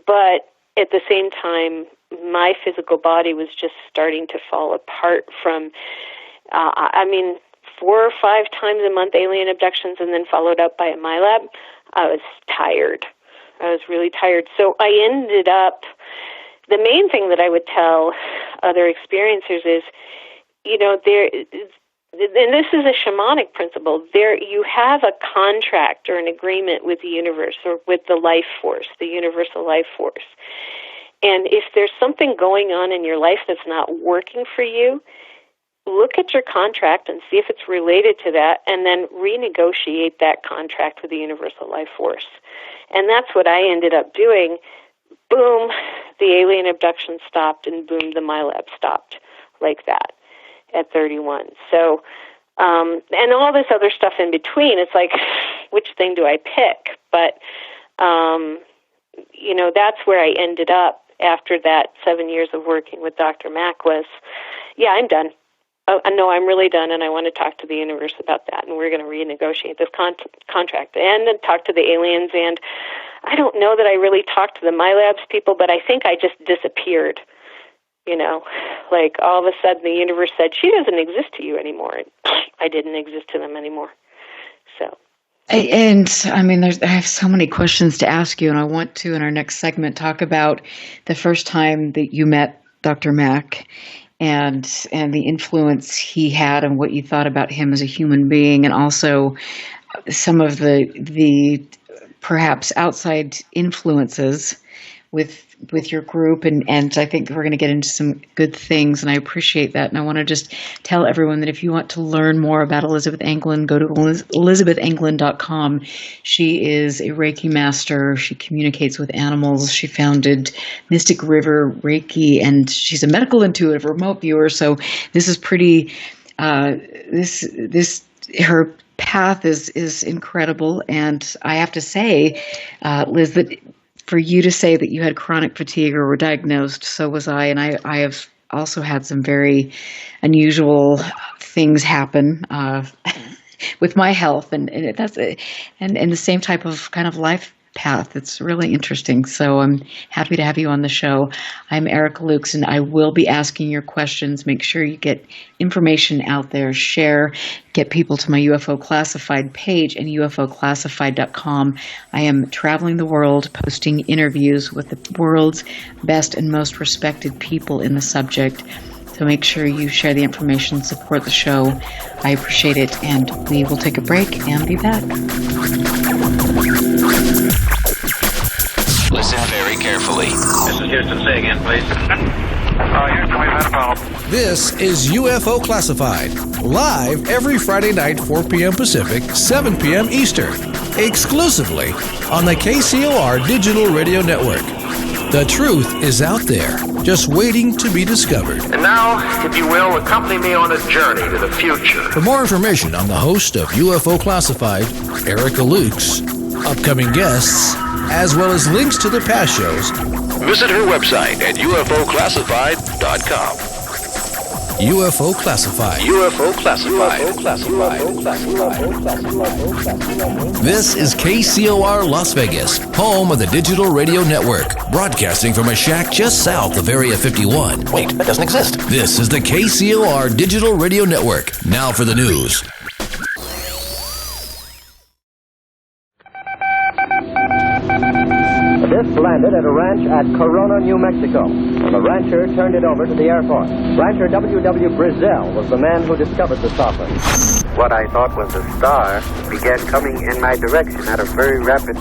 But at the same time, my physical body was just starting to fall apart from, 4 or 5 times a month alien abductions and then followed up by a MyLab. I was tired. I was really tired. So I ended up, the main thing that I would tell other experiencers is, you know, and this is a shamanic principle, you have a contract or an agreement with the universe or with the life force, the universal life force. And if there's something going on in your life that's not working for you, look at your contract and see if it's related to that, and then renegotiate that contract with the universal life force. And that's what I ended up doing. Boom, the alien abduction stopped, and boom, the MyLab stopped like that at 31. So, and all this other stuff in between, it's like, which thing do I pick? But, you know, that's where I ended up after that 7 years of working with Dr. Mack was, yeah, I'm done. No, I'm really done, and I want to talk to the universe about that, and we're going to renegotiate this contract and then talk to the aliens. And I don't know that I really talked to the MyLabs people, but I think I just disappeared. You know, like all of a sudden the universe said, she doesn't exist to you anymore. And I didn't exist to them anymore. So. And I mean, I have so many questions to ask you, and I want to, in our next segment, talk about the first time that you met Dr. Mack and the influence he had and what you thought about him as a human being, and also some of the perhaps outside influences with your group, and I think we're going to get into some good things, and I appreciate that. And I want to just tell everyone that if you want to learn more about Elizabeth Anglin, go to elizabethanglin.com. She is a Reiki Master. She communicates with animals. She founded Mystic River Reiki, and she's a medical intuitive remote viewer. So this is pretty. Her path is incredible, and I have to say, Liz, that for you to say that you had chronic fatigue or were diagnosed, so was I, and I have also had some very unusual things happen with my health, and that's and the same type of kind of life path. It's really interesting. So I'm happy to have you on the show. I'm Erica Lukes, and I will be asking your questions. Make sure you get information out there, share, get people to my UFO Classified page and UFOclassified.com. I am traveling the world, posting interviews with the world's best and most respected people in the subject. So make sure you share the information, support the show. I appreciate it, and we will take a break and be back. Listen very carefully. This is Houston. Say again, please. Houston, we've had a problem. This is UFO Classified, live every Friday night, 4 p.m. Pacific, 7 p.m. Eastern, exclusively on the KCOR Digital Radio Network. The truth is out there, just waiting to be discovered. And now, if you will, accompany me on a journey to the future. For more information on the host of UFO Classified, Erica Lukes, upcoming guests, as well as links to the past shows, visit her website at UFOclassified.com. UFO Classified. UFO Classified. This is KCOR Las Vegas, home of the Digital Radio Network, broadcasting from a shack just south of Area 51. Wait, that doesn't exist. This is the KCOR Digital Radio Network. Now for the news. This landed at a ranch at Corona, New Mexico. The rancher turned it over to the Air Force. Rancher W.W. Brazell was the man who discovered the saucer. What I thought was a star began coming in my direction at a very rapid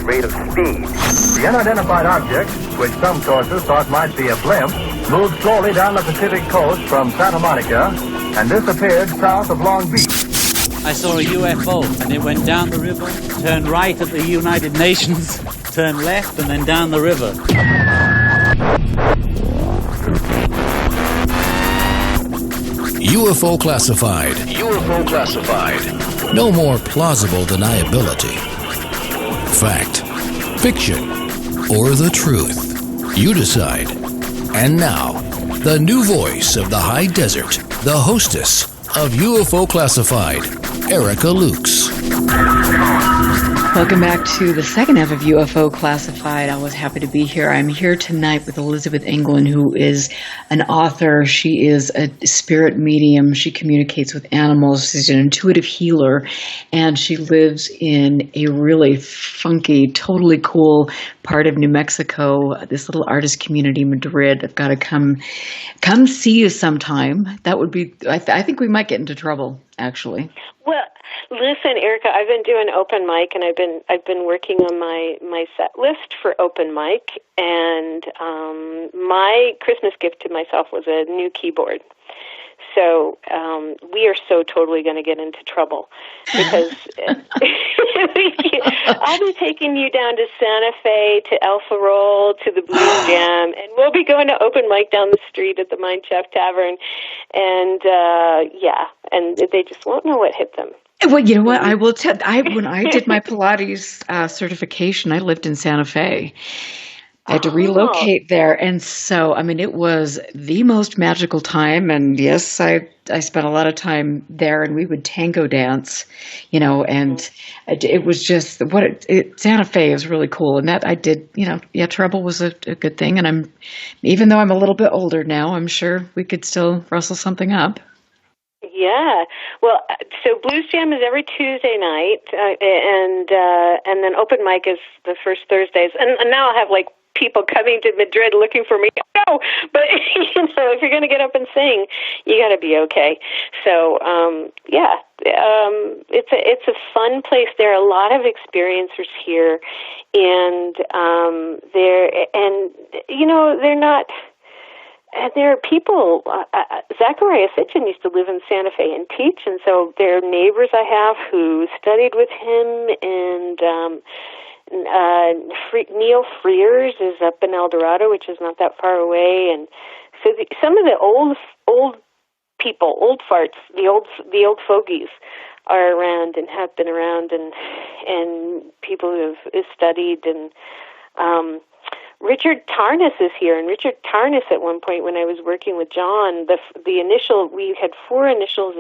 rate of speed. The unidentified object, which some sources thought might be a blimp, moved slowly down the Pacific coast from Santa Monica and disappeared south of Long Beach. I saw a UFO, and it went down the river, turned right at the United Nations, turned left, and then down the river. UFO Classified. UFO Classified. No more plausible deniability. Fact, fiction, or the truth? You decide. And now, the new voice of the high desert, the hostess of UFO Classified, Erica Lukes. Welcome back to the second half of UFO Classified. I was happy to be here. I'm here tonight with Elizabeth Anglin, who is an author. She is a spirit medium. She communicates with animals. She's an intuitive healer, and she lives in a really funky, totally cool part of New Mexico, this little artist community, Madrid. I've got to come see you sometime. That would be, I think we might get into trouble, actually. Well, listen, Erica, I've been doing open mic, and I've been working on my set list for open mic, and my Christmas gift to myself was a new keyboard. So we are so totally going to get into trouble because I'll be taking you down to Santa Fe, to El Farol, to the Blues Jam, and we'll be going to open mic down the street at the Mine Chef Tavern, and and they just won't know what hit them. Well, you know what? I will tell. When I did my Pilates certification, I lived in Santa Fe. I had to relocate there, and so it was the most magical time. And yes, I spent a lot of time there, and we would tango dance, and it was just Santa Fe is really cool, and that I did. Trouble was a good thing, and even though I'm a little bit older now, I'm sure we could still rustle something up. Yeah, well, so Blues Jam is every Tuesday night, and then open mic is the first Thursdays, and now I'll have people coming to Madrid looking for me. No, but if you're going to get up and sing, you got to be okay. So it's a fun place. There are a lot of experiencers here, and they're not. There are people. Zachariah Sitchin used to live in Santa Fe and teach, and so there are neighbors I have who studied with him, and Neil Frears is up in El Dorado, which is not that far away, and so some of the old people, old farts, the old fogies are around and have been around, and people who have studied, and Richard Tarnas is here, and Richard Tarnas at one point when I was working with John, we had 4 initials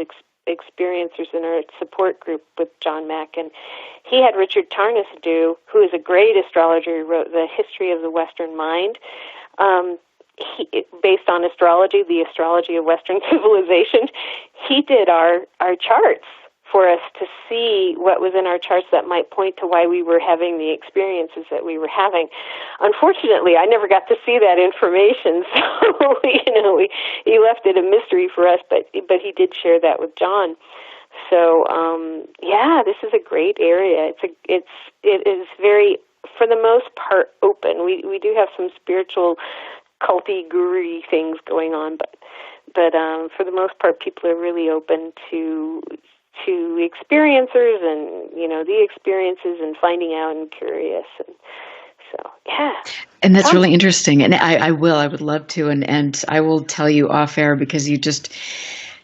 experiencers in our support group with John Mack, and he had Richard Tarnas who is a great astrologer, who wrote The History of the Western Mind, based on astrology, the astrology of Western civilization. He did our charts for us to see what was in our charts that might point to why we were having the experiences that we were having. Unfortunately, I never got to see that information, so he left it a mystery for us. But he did share that with John. So this is a great area. It is very, for the most part, open. We do have some spiritual, culty, guru-y things going on, but for the most part, people are really open to experiencers and the experiences and finding out and curious, and so and that's really interesting, and I would love to, and I will tell you off air, because you just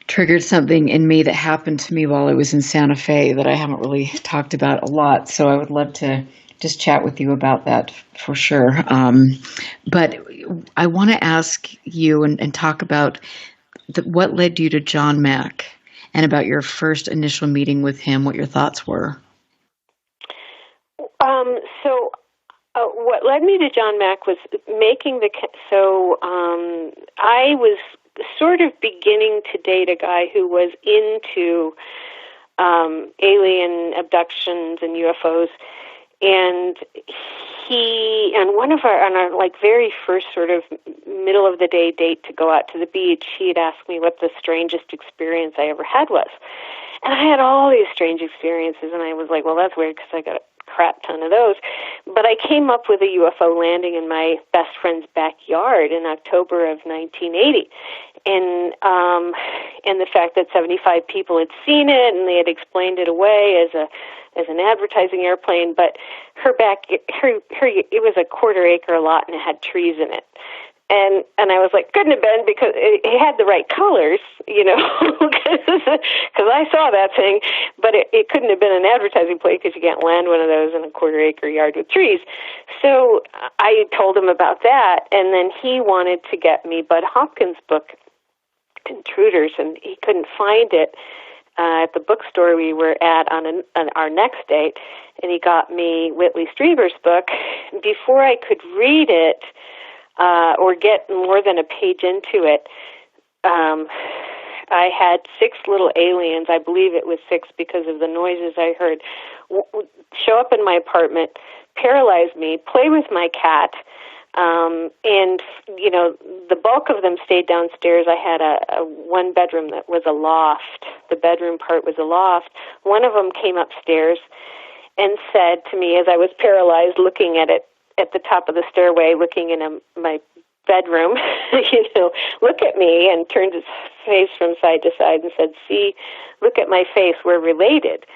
triggered something in me that happened to me while I was in Santa Fe that I haven't really talked about a lot, so I would love to just chat with you about that for sure. But I want to ask you and talk about what led you to John Mack, and about your first initial meeting with him, what your thoughts were. What led me to John Mack was making I was sort of beginning to date a guy who was into alien abductions and UFOs, and on our very first sort of middle of the day date to go out to the beach, he had asked me what the strangest experience I ever had was. And I had all these strange experiences, and I was like, well, that's weird because I got a crap ton of those. But I came up with a UFO landing in my best friend's backyard in October of 1980. And the fact that 75 people had seen it, and they had explained it away as an advertising airplane, but it was a 1/4 acre lot and it had trees in it. And I was like, couldn't have been, because it had the right colors, because I saw that thing, but it couldn't have been an advertising plate because you can't land one of those in a quarter-acre yard with trees. So I told him about that, and then he wanted to get me Bud Hopkins' book, Intruders, and he couldn't find it at the bookstore we were at on our next date, and he got me Whitley Strieber's book. Before I could read it, or get more than a page into it, I had 6 little aliens, I believe it was 6 because of the noises I heard, show up in my apartment, paralyze me, play with my cat, and, the bulk of them stayed downstairs. I had a one bedroom that was a loft. The bedroom part was a loft. One of them came upstairs and said to me, as I was paralyzed looking at it, at the top of the stairway, looking in my bedroom, look at me, and turned his face from side to side and said, see, look at my face, we're related.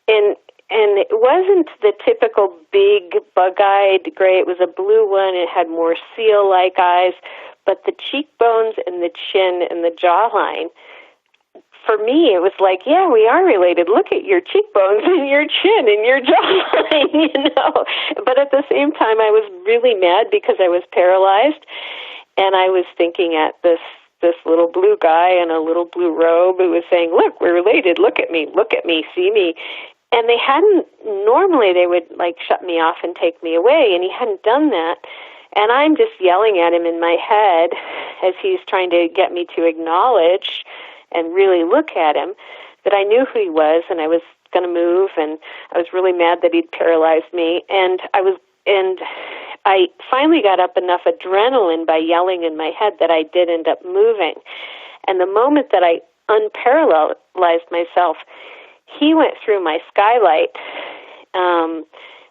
And it wasn't the typical big bug-eyed gray. It was a blue one. It had more seal-like eyes, but the cheekbones and the chin and the jawline, for me, it was like, yeah, we are related. Look at your cheekbones and your chin and your jawline, But at the same time, I was really mad because I was paralyzed, and I was thinking at this little blue guy in a little blue robe who was saying, look, we're related. Look at me, see me. And normally they would shut me off and take me away, and he hadn't done that. And I'm just yelling at him in my head as he's trying to get me to acknowledge and really look at him, that I knew who he was, and I was going to move, and I was really mad that he'd paralyzed me, and I finally got up enough adrenaline by yelling in my head that I did end up moving. And the moment that I unparalyzed myself, he went through my skylight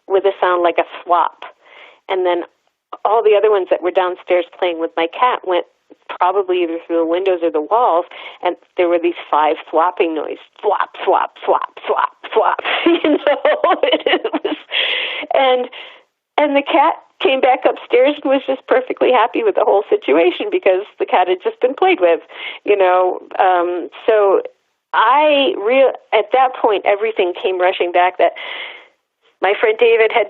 with a sound like a thwop, and then all the other ones that were downstairs playing with my cat went probably either through the windows or the walls, and there were these 5 thwopping noises. Thwop, thwop, thwop, thwop, thwop. And the cat came back upstairs and was just perfectly happy with the whole situation because the cat had just been played with, So at that point, everything came rushing back that my friend David had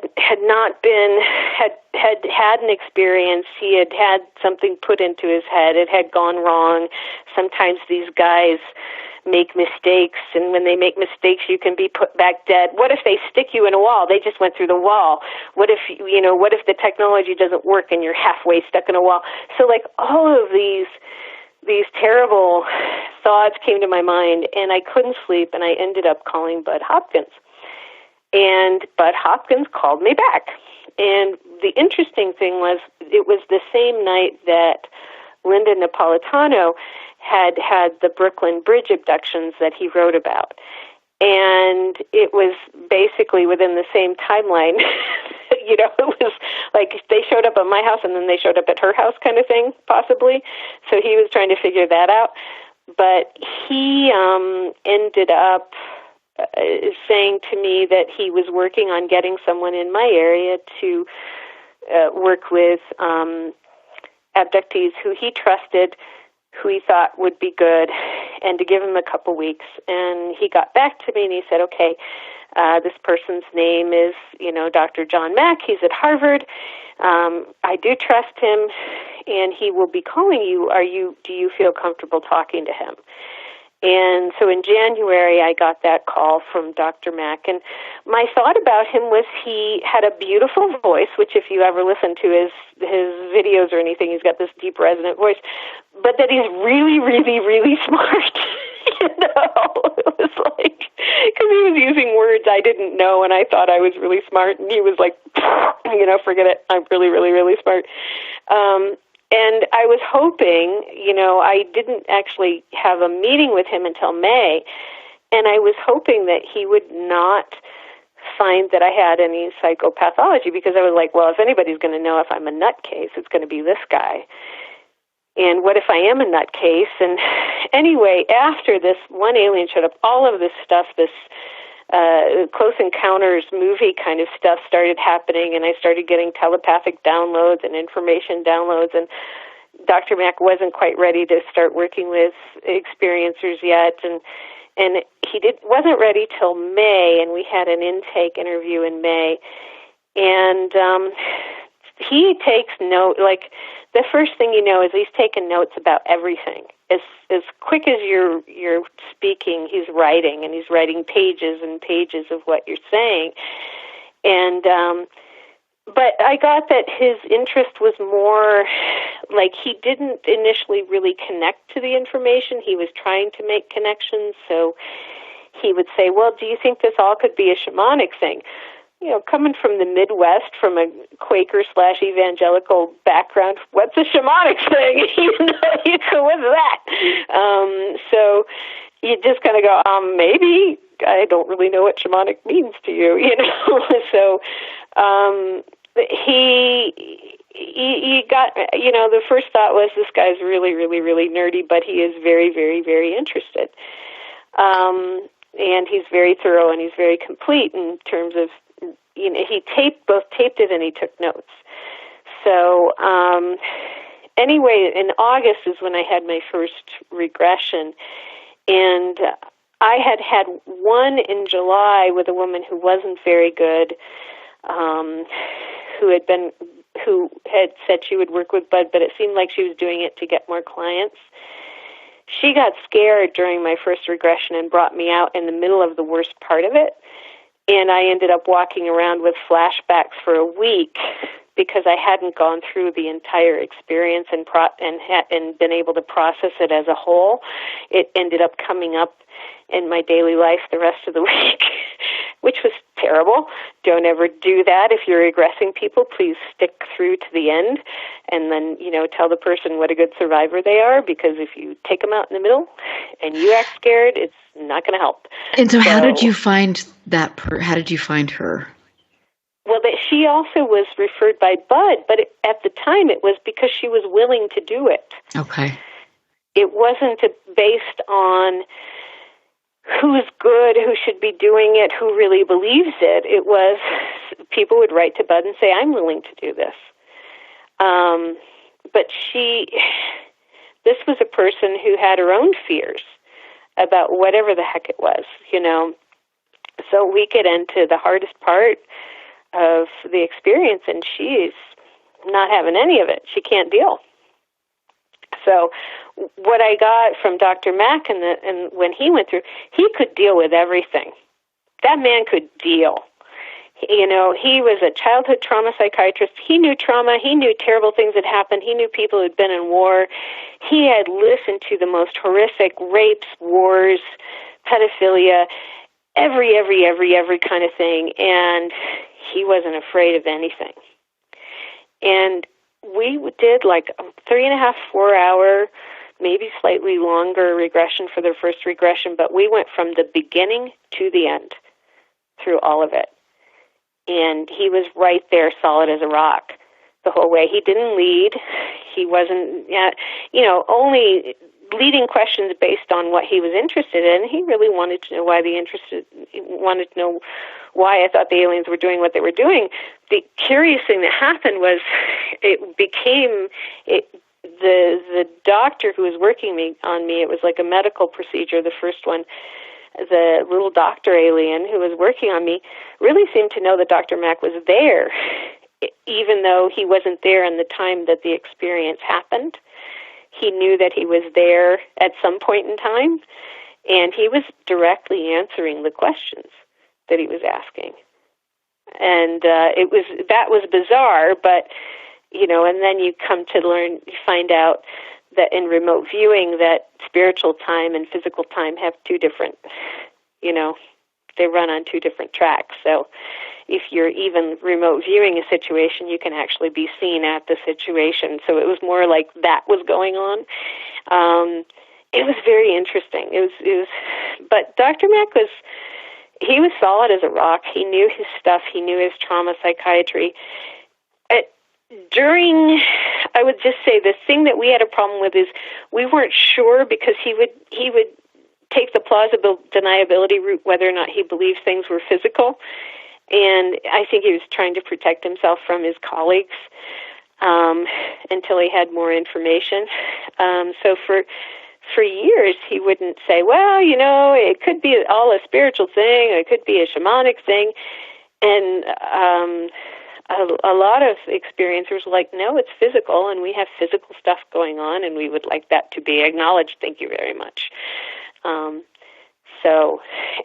an experience. He had something put into his head. It had gone wrong. Sometimes these guys make mistakes, and when they make mistakes, you can be put back dead. What if they stick you in a wall? They just went through the wall. What if the technology doesn't work and you're halfway stuck in a wall? So all of these terrible thoughts came to my mind, and I couldn't sleep, and I ended up calling Bud Hopkins. And Bud Hopkins called me back. And the interesting thing was, it was the same night that Linda Napolitano had the Brooklyn Bridge abductions that he wrote about. And it was basically within the same timeline. It was like they showed up at my house and then they showed up at her house kind of thing, possibly. So he was trying to figure that out. But he ended up saying to me that he was working on getting someone in my area to work with abductees who he trusted, who he thought would be good, and to give him a couple weeks. And he got back to me and he said, okay, this person's name is, Dr. John Mack. He's at Harvard. I do trust him, and he will be calling you. Do you feel comfortable talking to him? And so in January, I got that call from Dr. Mack, and my thought about him was he had a beautiful voice, which if you ever listen to his videos or anything, he's got this deep resonant voice, but that he's really, really, really smart. It was like, because he was using words I didn't know, and I thought I was really smart, and he was like, forget it, I'm really, really, really smart. And I was hoping, I didn't actually have a meeting with him until May, and I was hoping that he would not find that I had any psychopathology, because I was like, well, if anybody's going to know if I'm a nutcase, it's going to be this guy. And what if I am a nutcase? And anyway, after this one alien showed up, all of this stuff, this Close Encounters movie kind of stuff started happening, and I started getting telepathic downloads and information downloads, and Dr. Mack wasn't quite ready to start working with experiencers yet, and he wasn't ready till May, and we had an intake interview in May, and he takes note. Like, the first thing you know is he's taking notes about everything. As quick as you're speaking, he's writing, and he's writing pages and pages of what you're saying. And but I got that his interest was more like he didn't initially really connect to the information. He was trying to make connections, so he would say, well, do you think this all could be a shamanic thing? You know, coming from the Midwest, from a Quaker/evangelical background, what's a shamanic thing? What's that? So you just kind of go, maybe. I don't really know what shamanic means to you, you know. So he got, you know, the first thought was, this guy's really, really, really nerdy, but he is very, very, very interested. And he's very thorough, and he's very complete in terms of, you know, he both taped it and he took notes. So anyway, in August is when I had my first regression, and I had one in July with a woman who wasn't very good, who had said she would work with Bud, but it seemed like she was doing it to get more clients. She got scared during my first regression and brought me out in the middle of the worst part of it, and I ended up walking around with flashbacks for a week because I hadn't gone through the entire experience and been able to process it as a whole. It ended up coming up in my daily life the rest of the week, which was terrible. Don't ever do that. If you're regressing people, please stick through to the end, and then, you know, tell the person what a good survivor they are, because if you take them out in the middle and you act scared, it's not going to help. And so how did you find that? How did you find her? Well, she also was referred by Bud, but at the time it was because she was willing to do it. Okay. It wasn't based on who's good, who should be doing it, who really believes it. It was people would write to Bud and say, I'm willing to do this. But this was a person who had her own fears about whatever the heck it was, you know. So we get into the hardest part of the experience, and she's not having any of it. She can't deal. So what I got from Dr. Mack and when he went through, he could deal with everything. That man could deal. You know, he was a childhood trauma psychiatrist. He knew trauma. He knew terrible things had happened. He knew people who'd been in war. He had listened to the most horrific rapes, wars, pedophilia, every kind of thing, and he wasn't afraid of anything. And we did like a 3.5, 4 hour, maybe slightly longer regression for the first regression, but we went from the beginning to the end through all of it. And he was right there, solid as a rock, the whole way. He didn't lead. He wasn't, you know, only leading questions based on what he was interested in. He really wanted to know wanted to know why I thought the aliens were doing what they were doing. The curious thing that happened was the doctor who was working on me, it was like a medical procedure, the first one, the little doctor alien who was working on me really seemed to know that Dr. Mack was there, even though he wasn't there in the time that the experience happened. He knew that he was there at some point in time, and he was directly answering the questions that he was asking. And that was bizarre, but, you know, and then you come to find out that in remote viewing that spiritual time and physical time have two different, you know, they run on two different tracks. So if you're even remote viewing a situation, you can actually be seen at the situation. So it was more like that was going on. It was very interesting. It was, but Dr. Mack he was solid as a rock. He knew his stuff. He knew his trauma psychiatry. I would just say the thing that we had a problem with is we weren't sure, because he would take the plausible deniability route whether or not he believed things were physical. And I think he was trying to protect himself from his colleagues. until he had more information. So for years, he wouldn't say, well, it could be all a spiritual thing, it could be a shamanic thing. And a lot of experiencers were like, no, it's physical, and we have physical stuff going on, and we would like that to be acknowledged. Thank you very much.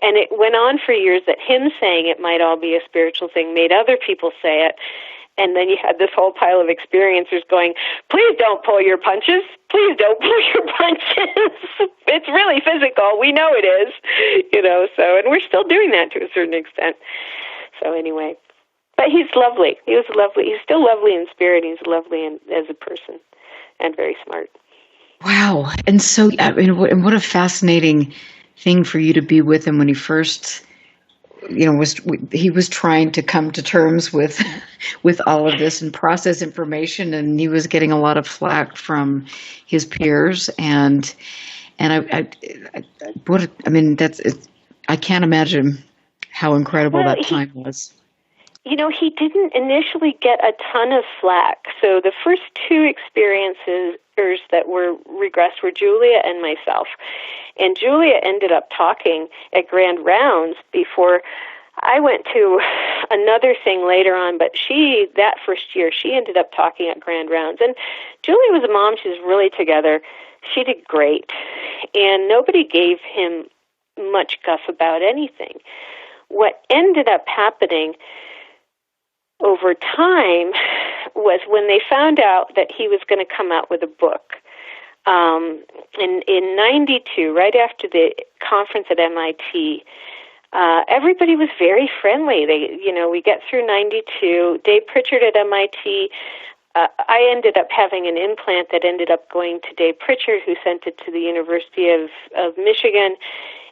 And it went on for years that him saying it might all be a spiritual thing made other people say it. And then you had this whole pile of experiencers going, please don't pull your punches. Please don't pull your punches. It's really physical. We know it is. And we're still doing that to a certain extent. So anyway, but he's lovely. He was lovely. He's still lovely in spirit. He's lovely as a person and very smart. Wow. And so, what a fascinating thing for you to be with him when he first, he was trying to come to terms with all of this and process information, and he was getting a lot of flack from his peers. I can't imagine how incredible that time was. He didn't initially get a ton of flack. So the first two experiencers that were regressed were Julia and myself. And Julia ended up talking at Grand Rounds before I went to another thing later on, but that first year, she ended up talking at Grand Rounds. And Julia was a mom. She was really together. She did great. And nobody gave him much guff about anything. What ended up happening over time was when they found out that he was going to come out with a book. In 92, right after the conference at MIT, everybody was very friendly. We get through 92. Dave Pritchard at MIT, I ended up having an implant that ended up going to Dave Pritchard, who sent it to the University of Michigan.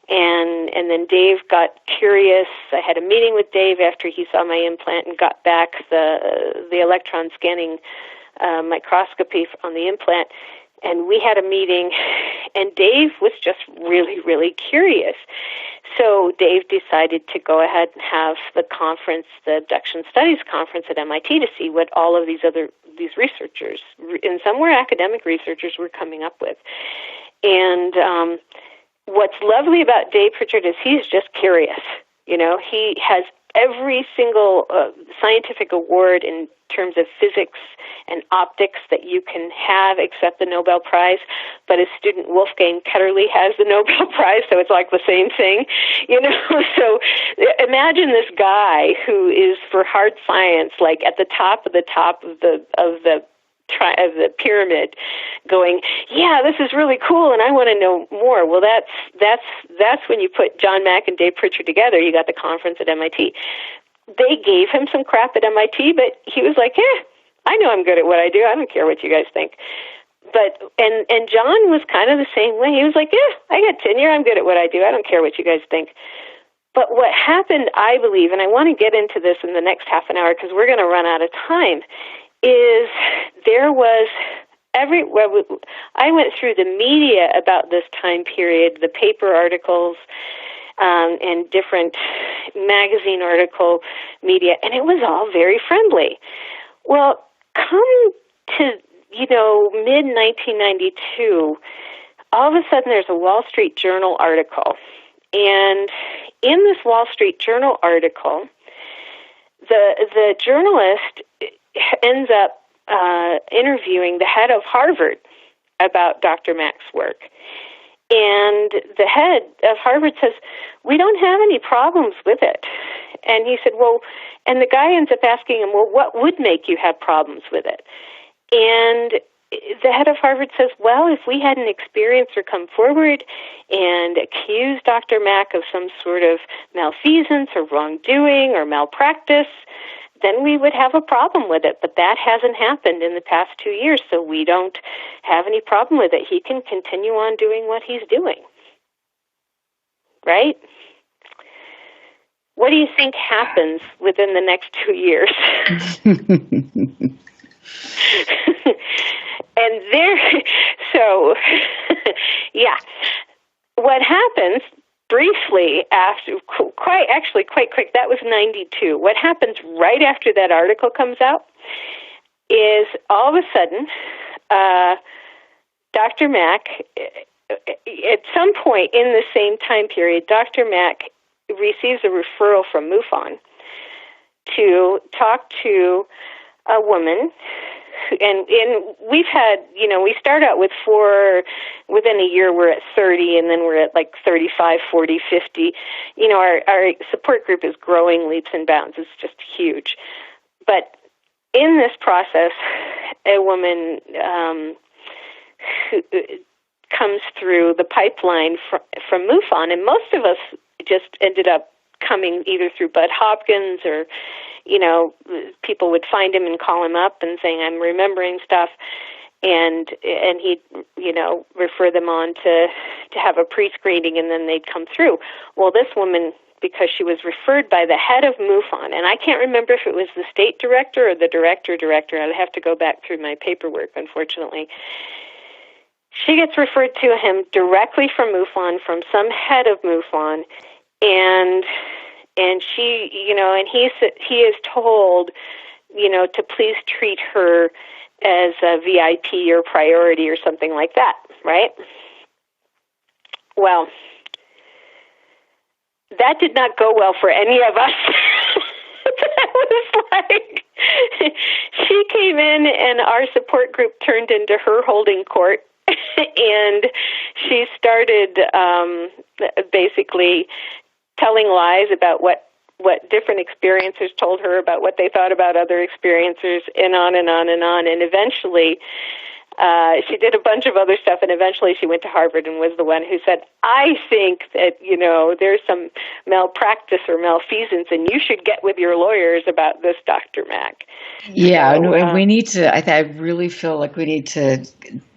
And then Dave got curious. I had a meeting with Dave after he saw my implant and got back the electron scanning microscopy on the implant. And we had a meeting, and Dave was just really, really curious. So Dave decided to go ahead and have the conference, the Abduction Studies Conference at MIT, to see what all of these researchers, and some were academic researchers, were coming up with. And what's lovely about Dave Pritchard is he's just curious. He has every single scientific award in terms of physics and optics that you can have except the Nobel Prize, but his student Wolfgang Ketterle has the Nobel Prize, so it's like the same thing, So imagine this guy who is for hard science, like at the top of the pyramid, going, yeah, this is really cool, and I want to know more. Well, that's when you put John Mack and Dave Pritchard together. You got the conference at MIT. They gave him some crap at MIT, but he was like, I know I'm good at what I do. I don't care what you guys think. But and John was kind of the same way. He was like, I got tenure. I'm good at what I do. I don't care what you guys think. But what happened, I believe, and I want to get into this in the next half an hour because we're going to run out of time, is there was I went through the media about this time period, the paper articles, and different magazine article media, and it was all very friendly. Well, come to, mid-1992, all of a sudden there's a Wall Street Journal article. And in this Wall Street Journal article, the journalist ends up interviewing the head of Harvard about Dr. Mack's work. And the head of Harvard says, we don't have any problems with it. And he said, well, and the guy ends up asking him, well, what would make you have problems with it? And the head of Harvard says, well, if we had an experiencer come forward and accuse Dr. Mack of some sort of malfeasance or wrongdoing or malpractice, then we would have a problem with it. But that hasn't happened in the past 2 years, so we don't have any problem with it. He can continue on doing what he's doing. Right? What do you think happens within the next 2 years? And what happens briefly after, quite quick, that was 92. What happens right after that article comes out is all of a sudden, Dr. Mack, at some point in the same time period, Dr. Mack receives a referral from MUFON to talk to a woman. And we've had, we start out with 4, within a year we're at 30, and then we're at like 35, 40, 50. Our support group is growing leaps and bounds. It's just huge. But in this process, a woman who comes through the pipeline from MUFON, and most of us just ended up coming either through Bud Hopkins or, people would find him and call him up and saying, I'm remembering stuff, and he'd, refer them on to have a pre-screening, and then they'd come through. Well, this woman, because she was referred by the head of MUFON, and I can't remember if it was the state director or the director. I'd have to go back through my paperwork, unfortunately. She gets referred to him directly from MUFON, from some head of MUFON, and she, and he is told, to please treat her as a VIP or priority or something like that, right? Well, that did not go well for any of us. That was like, she came in and our support group turned into her holding court, and she started basically telling lies about what different experiencers told her about what they thought about other experiencers, and on and on and on. And eventually, she did a bunch of other stuff, and eventually she went to Harvard and was the one who said, I think that, there's some malpractice or malfeasance, and you should get with your lawyers about this, Dr. Mack. Yeah, and we need to, I really feel like we need to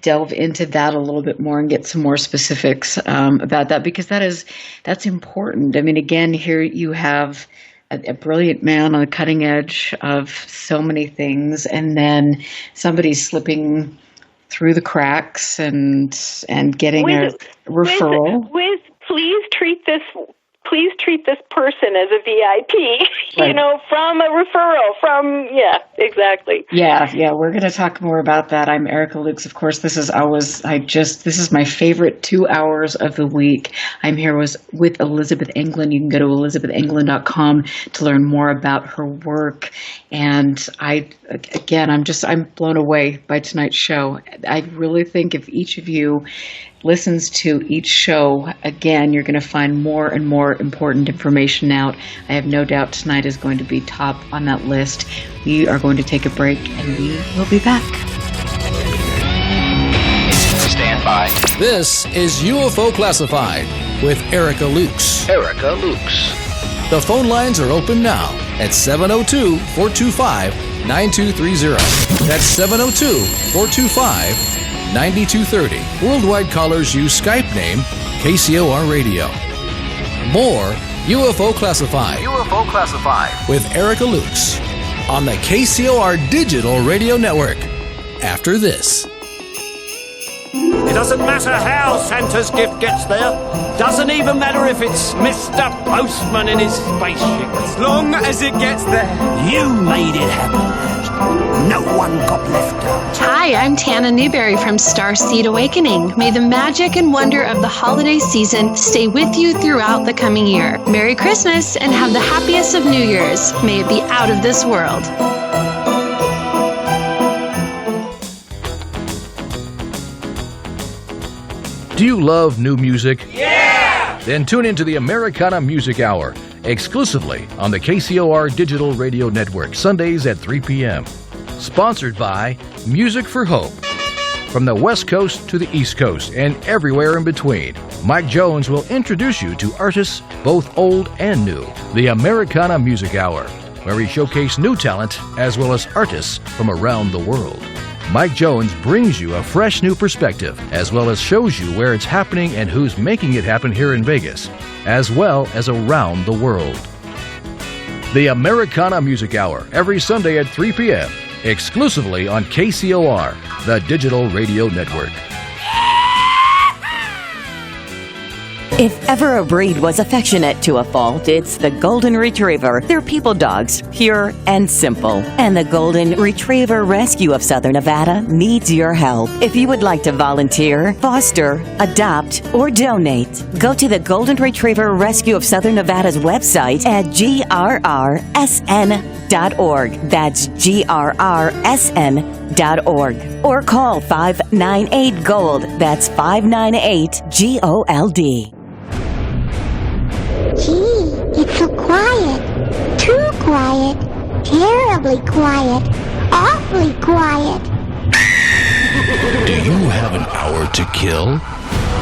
delve into that a little bit more and get some more specifics about that, because that's important. I mean, again, here you have a brilliant man on the cutting edge of so many things, and then somebody slipping through the cracks and getting a referral. With please treat this person as a VIP, right. From a referral, exactly. Yeah, we're going to talk more about that. I'm Erica Lukes. Of course, this is my favorite 2 hours of the week. I'm here with Elizabeth Anglin. You can go to elizabethanglin.com to learn more about her work. And I'm blown away by tonight's show. I really think if each of you listens to each show, again, you're going to find more and more important information out. I have no doubt tonight is going to be top on that list. We are going to take a break, and we will be back. Stand by. This is UFO Classified with Erica Lukes. The phone lines are open now at 702-425-9230. That's 702-425-9230. Worldwide callers use Skype name KCOR Radio. More UFO Classified with Erica Lukes on the KCOR Digital Radio Network. After this. It doesn't matter how Santa's gift gets there. Doesn't even matter if it's Mr. Postman in his spaceship. As long as it gets there. You made it happen. No one got left out. Hi, I'm Tana Newberry from Starseed Awakening. May the magic and wonder of the holiday season stay with you throughout the coming year. Merry Christmas and have the happiest of New Year's. May it be out of this world. Do you love new music? Yeah! Then tune into the Americana Music Hour, exclusively on the KCOR Digital Radio Network, Sundays at 3 p.m. Sponsored by Music for Hope. From the West Coast to the East Coast and everywhere in between, Mike Jones will introduce you to artists both old and new. The Americana Music Hour, where we showcase new talent as well as artists from around the world. Mike Jones brings you a fresh new perspective, as well as shows you where it's happening and who's making it happen here in Vegas, as well as around the world. The Americana Music Hour, every Sunday at 3 p.m., exclusively on KCOR, the Digital Radio Network. If ever a breed was affectionate to a fault, it's the Golden Retriever. They're people dogs, pure and simple. And the Golden Retriever Rescue of Southern Nevada needs your help. If you would like to volunteer, foster, adopt, or donate, go to the Golden Retriever Rescue of Southern Nevada's website at grrsn.org. That's grrsn.org. Or call 598-GOLD. That's 598-GOLD. Gee, it's so quiet. Too quiet. Terribly quiet. Awfully quiet. Do you have an hour to kill?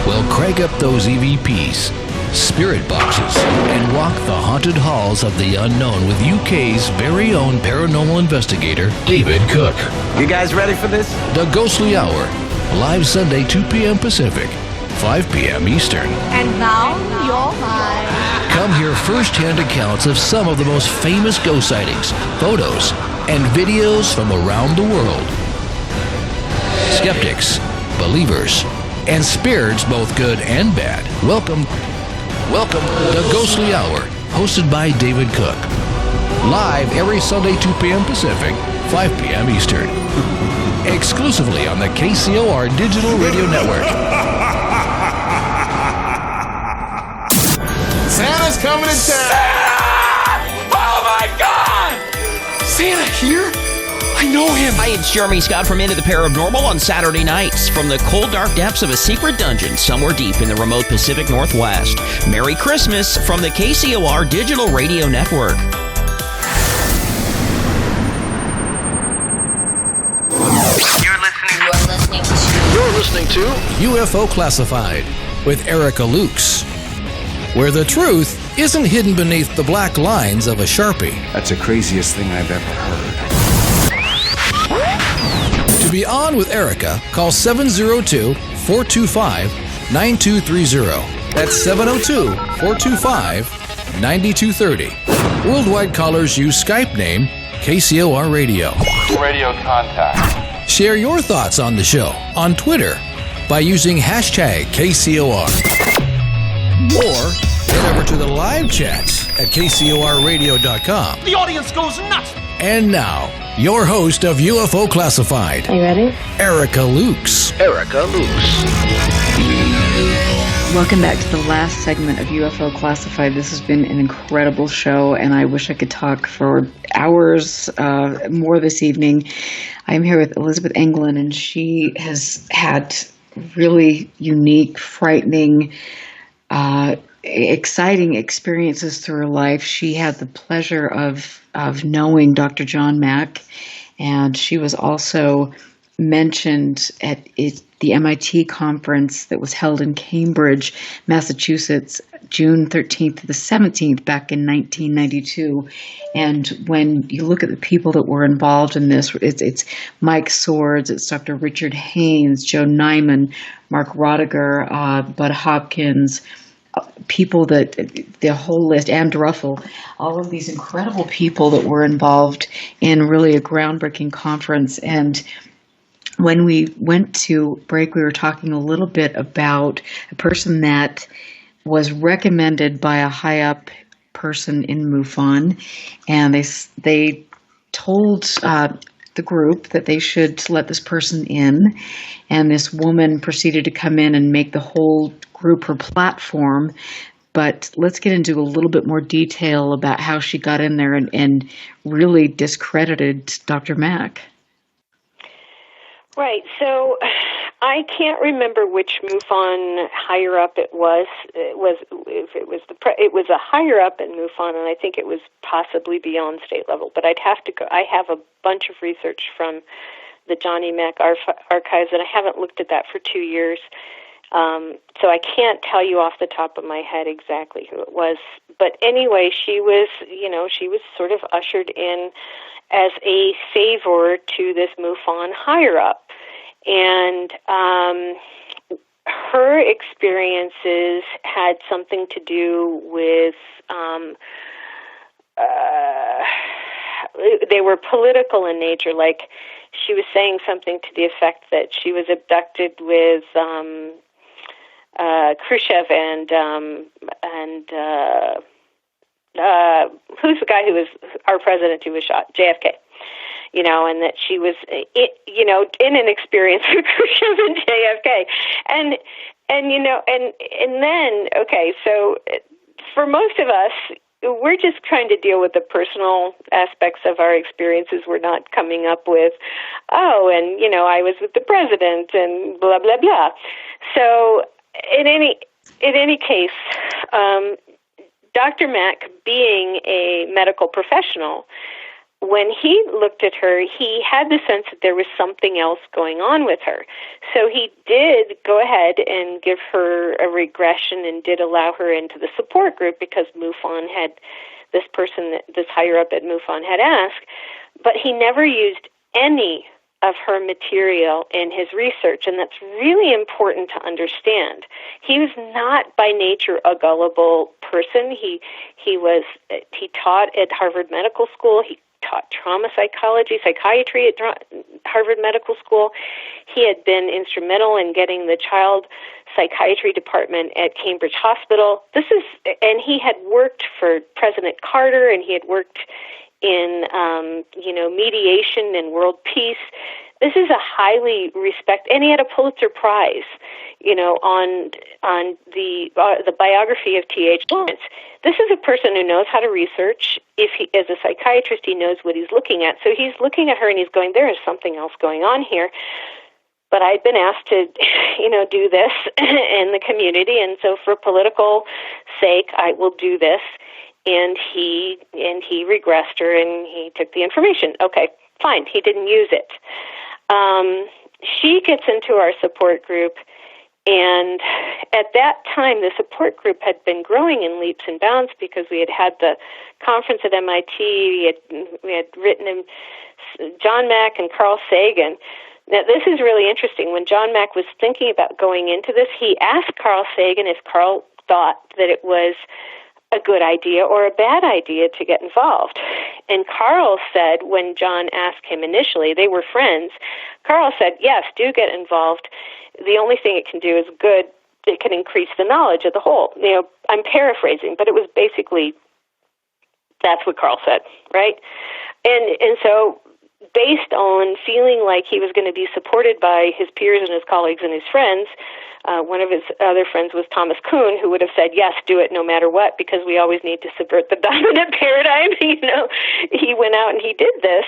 Well, crank up those EVPs, spirit boxes, and walk the haunted halls of the unknown with UK's very own paranormal investigator, David Cook. You guys ready for this? The Ghostly Hour, live Sunday, 2 p.m. Pacific, 5 p.m. Eastern. And now, you're mine. Come hear first-hand accounts of some of the most famous ghost sightings, photos, and videos from around the world. Skeptics, believers, and spirits both good and bad. Welcome to the Ghostly Hour, hosted by David Cook. Live every Sunday, 2 p.m. Pacific, 5 p.m. Eastern. Exclusively on the KCOR Digital Radio Network. Santa's coming to town! Santa! Oh my God! Santa here? I know him. Hi, it's Jeremy Scott from Into the Paranormal on Saturday nights from the cold, dark depths of a secret dungeon somewhere deep in the remote Pacific Northwest. Merry Christmas from the KCOR Digital Radio Network. You're listening to UFO Classified with Erica Lukes, where the truth isn't hidden beneath the black lines of a Sharpie. That's the craziest thing I've ever heard. To be on with Erica, call 702-425-9230. That's 702-425-9230. Worldwide callers use Skype name KCOR Radio. Radio contact. Share your thoughts on the show on Twitter by using hashtag KCOR. Or head over to the live chats at KCORradio.com. The audience goes nuts. And now, your host of UFO Classified. Are you ready? Erica Lukes. Welcome back to the last segment of UFO Classified. This has been an incredible show, and I wish I could talk for hours more this evening. I'm here with Elizabeth Anglin, and she has had really unique, frightening, exciting experiences through her life. She had the pleasure of knowing Dr. John Mack, and she was also mentioned at the MIT conference that was held in Cambridge, Massachusetts, June 13th to the 17th back in 1992. And when you look at the people that were involved in this, it's Mike Swords, it's Dr. Richard Haynes, Joe Nyman, Mark Rodiger, Bud Hopkins, people that, the whole list, Ann Druffel, all of these incredible people that were involved in really a groundbreaking conference. And when we went to break, we were talking a little bit about a person that was recommended by a high-up person in MUFON, and they told the group that they should let this person in, and this woman proceeded to come in and make the whole group her platform. But let's get into a little bit more detail about how she got in there and really discredited Dr. Mack. Right. So I can't remember which MUFON higher up it was. It was a higher up in MUFON, and I think it was possibly beyond state level. But I'd have to go. I have a bunch of research from the Johnny Mack archives, and I haven't looked at that for 2 years. So I can't tell you off the top of my head exactly who it was. But anyway, she was sort of ushered in as a favor to this MUFON higher up. And her experiences had something to do with, they were political in nature. Like, she was saying something to the effect that she was abducted with Khrushchev and who's the guy who was our president who was shot? JFK. And that she was, in an experience with Khrushchev and JFK. And then, okay, so for most of us, we're just trying to deal with the personal aspects of our experiences. We're not coming up with, I was with the president and blah, blah, blah. So in any case, Dr. Mack, being a medical professional, when he looked at her, he had the sense that there was something else going on with her. So he did go ahead and give her a regression and did allow her into the support group because MUFON had, this higher up at MUFON had asked, but he never used any of her material in his research, and that's really important to understand. He was not by nature a gullible person. He taught at Harvard Medical School. He taught trauma psychiatry at Harvard Medical School. He had been instrumental in getting the child psychiatry department at Cambridge Hospital. And he had worked for President Carter, and he had worked in, mediation and world peace. This is a highly respected, and he had a Pulitzer Prize, on the biography of T.H. Lawrence. This is a person who knows how to research. If he, as a psychiatrist, he knows what he's looking at. So he's looking at her and he's going, there is something else going on here. But I'd been asked to, do this in the community, and so for political sake, I will do this. And he regressed her, and he took the information. Okay, fine. He didn't use it. She gets into our support group, and at that time, the support group had been growing in leaps and bounds because we had the conference at MIT. We had written him, John Mack and Carl Sagan. Now, this is really interesting. When John Mack was thinking about going into this, he asked Carl Sagan if Carl thought that it was a good idea or a bad idea to get involved. And Carl said, when John asked him initially, they were friends, Carl said, yes, do get involved. The only thing it can do is good. It can increase the knowledge of the whole. I'm paraphrasing, but it was basically, that's what Carl said, right? And so based on feeling like he was going to be supported by his peers and his colleagues and his friends, one of his other friends was Thomas Kuhn, who would have said, yes, do it no matter what, because we always need to subvert the dominant paradigm. He went out and he did the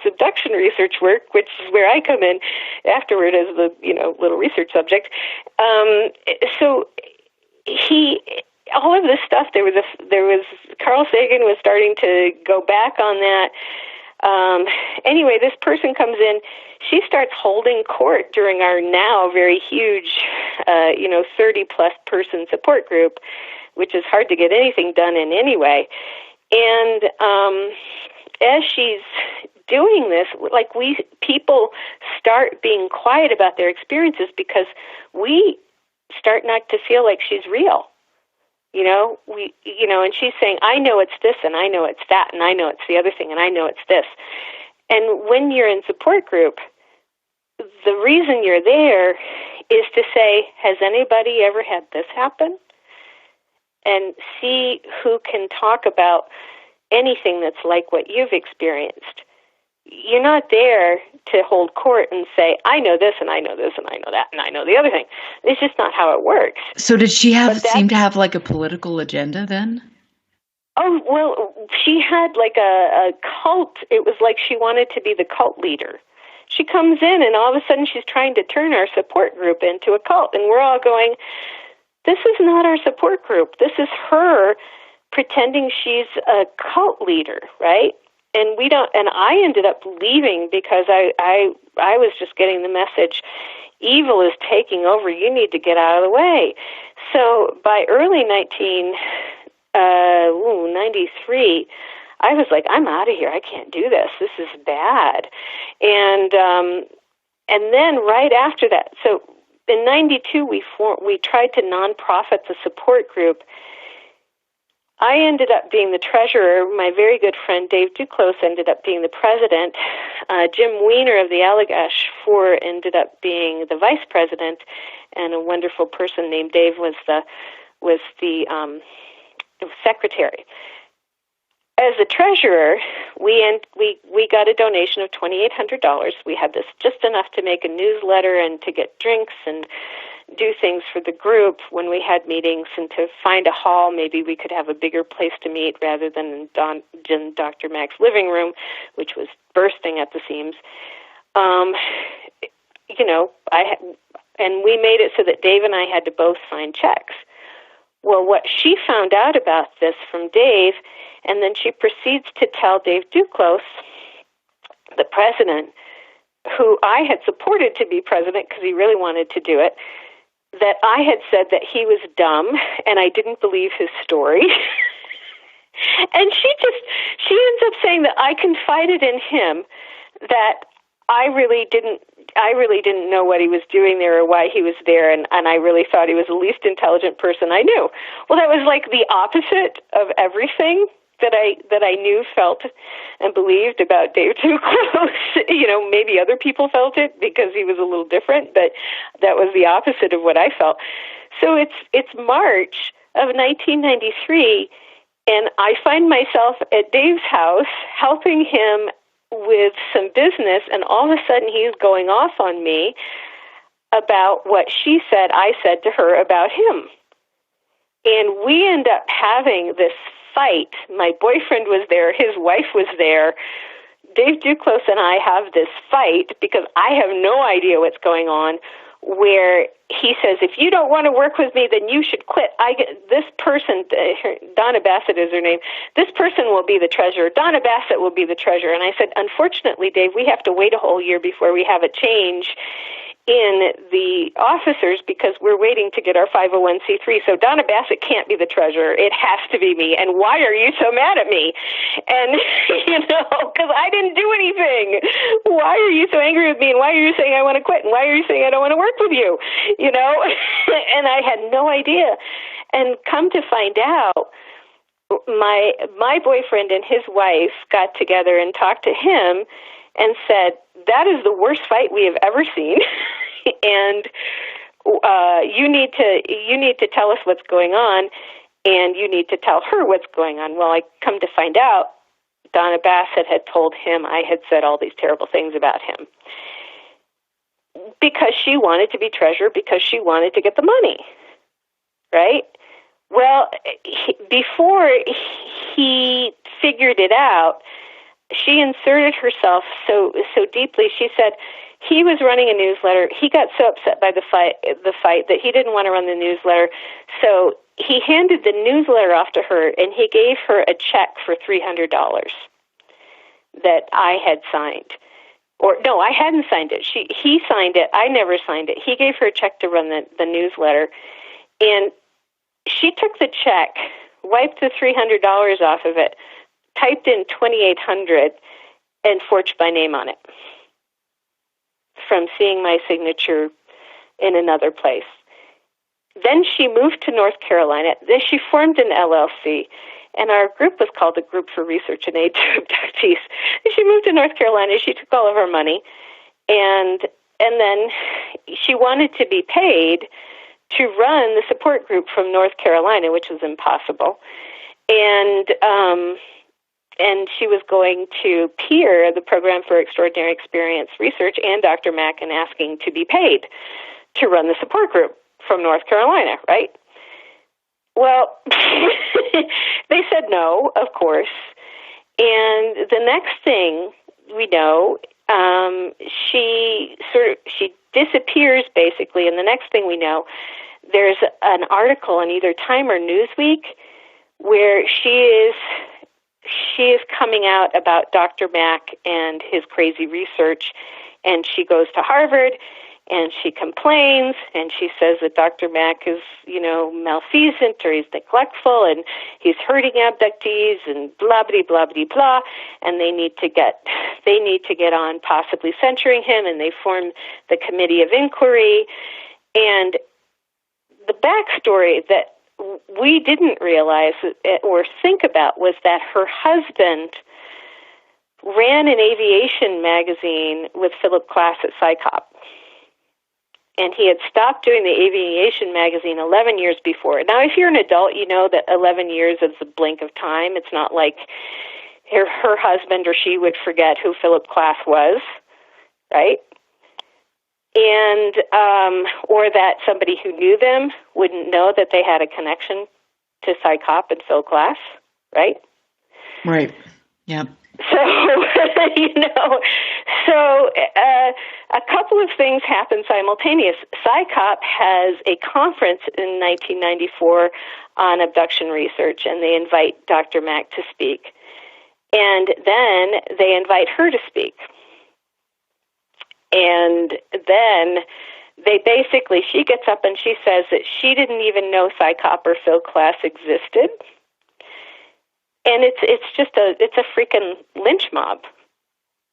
subduction research work, which is where I come in afterward as the, little research subject. So all of this stuff, there was Carl Sagan was starting to go back on that. Anyway, this person comes in. She starts holding court during our now very huge, 30-plus person support group, which is hard to get anything done in anyway. And as she's doing this, people start being quiet about their experiences because we start not to feel like she's real. And she's saying, I know it's this, and I know it's that, and I know it's the other thing, and I know it's this. And when you're in support group, the reason you're there is to say, has anybody ever had this happen? And see who can talk about anything that's like what you've experienced. You're not there to hold court and say, I know this, and I know this, and I know that, and I know the other thing. It's just not how it works. So did she seem to have like a political agenda then? Oh, well, she had like a cult. It was like she wanted to be the cult leader. She comes in, and all of a sudden she's trying to turn our support group into a cult. And we're all going, this is not our support group. This is her pretending she's a cult leader, right? And we don't. And I ended up leaving because I was just getting the message, evil is taking over. You need to get out of the way. So by early 1993, I was like, I'm out of here. I can't do this. This is bad. And then right after that, so in 92, we tried to nonprofit the support group. I ended up being the treasurer. My very good friend Dave Duclos ended up being the president. Jim Weiner of the Allagash Four ended up being the vice president, and a wonderful person named Dave was the secretary. As the treasurer, we got a donation of $2,800. We had this just enough to make a newsletter and to get drinks and do things for the group when we had meetings, and to find a hall. Maybe we could have a bigger place to meet rather than in Dr. Mack's living room, which was bursting at the seams. And we made it so that Dave and I had to both sign checks. Well, what she found out about this from Dave, and then she proceeds to tell Dave Duclos, the president, who I had supported to be president because he really wanted to do it, that I had said that he was dumb and I didn't believe his story. And she ends up saying that I confided in him that I really didn't know what he was doing there or why he was there, and I really thought he was the least intelligent person I knew. Well, that was like the opposite of everything that I knew, felt, and believed about Dave Duclos. Maybe other people felt it because he was a little different, but that was the opposite of what I felt. So it's March of 1993, and I find myself at Dave's house helping him with some business, and all of a sudden he's going off on me about what she said I said to her about him. And we end up having this fight. My boyfriend was there, his wife was there. Dave Duclos and I have this fight because I have no idea what's going on, where he says, if you don't want to work with me, then you should quit. This person, Donna Bassett is her name, this person will be the treasurer. Donna Bassett will be the treasurer. And I said, unfortunately, Dave, we have to wait a whole year before we have a change in the officers because we're waiting to get our 501c3. So Donna Bassett can't be the treasurer. It has to be me. And why are you so mad at me? And, because I didn't do anything. Why are you so angry with me? And why are you saying I want to quit? And why are you saying I don't want to work with you? And I had no idea. And come to find out, my boyfriend and his wife got together and talked to him and said, that is the worst fight we have ever seen, and you need to tell us what's going on, and you need to tell her what's going on. Well, I come to find out, Donna Bassett had told him I had said all these terrible things about him because she wanted to be treasurer, because she wanted to get the money, right? Well, before he figured it out, she inserted herself so deeply. She said he was running a newsletter. He got so upset by the fight that he didn't want to run the newsletter. So he handed the newsletter off to her, and he gave her a check for $300 that I had signed. Or no, I hadn't signed it. He signed it. I never signed it. He gave her a check to run the newsletter, and she took the check, wiped the $300 off of it, typed in 2,800 and forged my name on it from seeing my signature in another place. Then she moved to North Carolina. Then she formed an LLC, and our group was called the Group for Research and Aid to Abductees. And she moved to North Carolina. She took all of her money, and then she wanted to be paid to run the support group from North Carolina, which was impossible. And she was going to peer the Program for Extraordinary Experience Research and Dr. Mack and asking to be paid to run the support group from North Carolina, right? Well, they said no, of course. And the next thing we know, she disappears basically, and the next thing we know, there's an article in either Time or Newsweek where she is coming out about Dr. Mack and his crazy research, and she goes to Harvard, and she complains, and she says that Dr. Mack is, malfeasant, or he's neglectful, and he's hurting abductees, and blah, blah, blah, blah, blah, and they need to get on possibly censuring him, and they form the Committee of Inquiry. And the backstory that we didn't realize or think about was that her husband ran an aviation magazine with Philip Klass at Psychop. And he had stopped doing the aviation magazine 11 years before. Now, if you're an adult, you know that 11 years is a blink of time. It's not like her husband or she would forget who Philip Klass was, right? And, or that somebody who knew them wouldn't know that they had a connection to Psychop and Phil Klass, right? Right. Yep. So, a couple of things happen simultaneous. Psychop has a conference in 1994 on abduction research, and they invite Dr. Mack to speak. And then they invite her to speak. And then she gets up and she says that she didn't even know Psychop or Phil Klass existed. And it's a freaking lynch mob.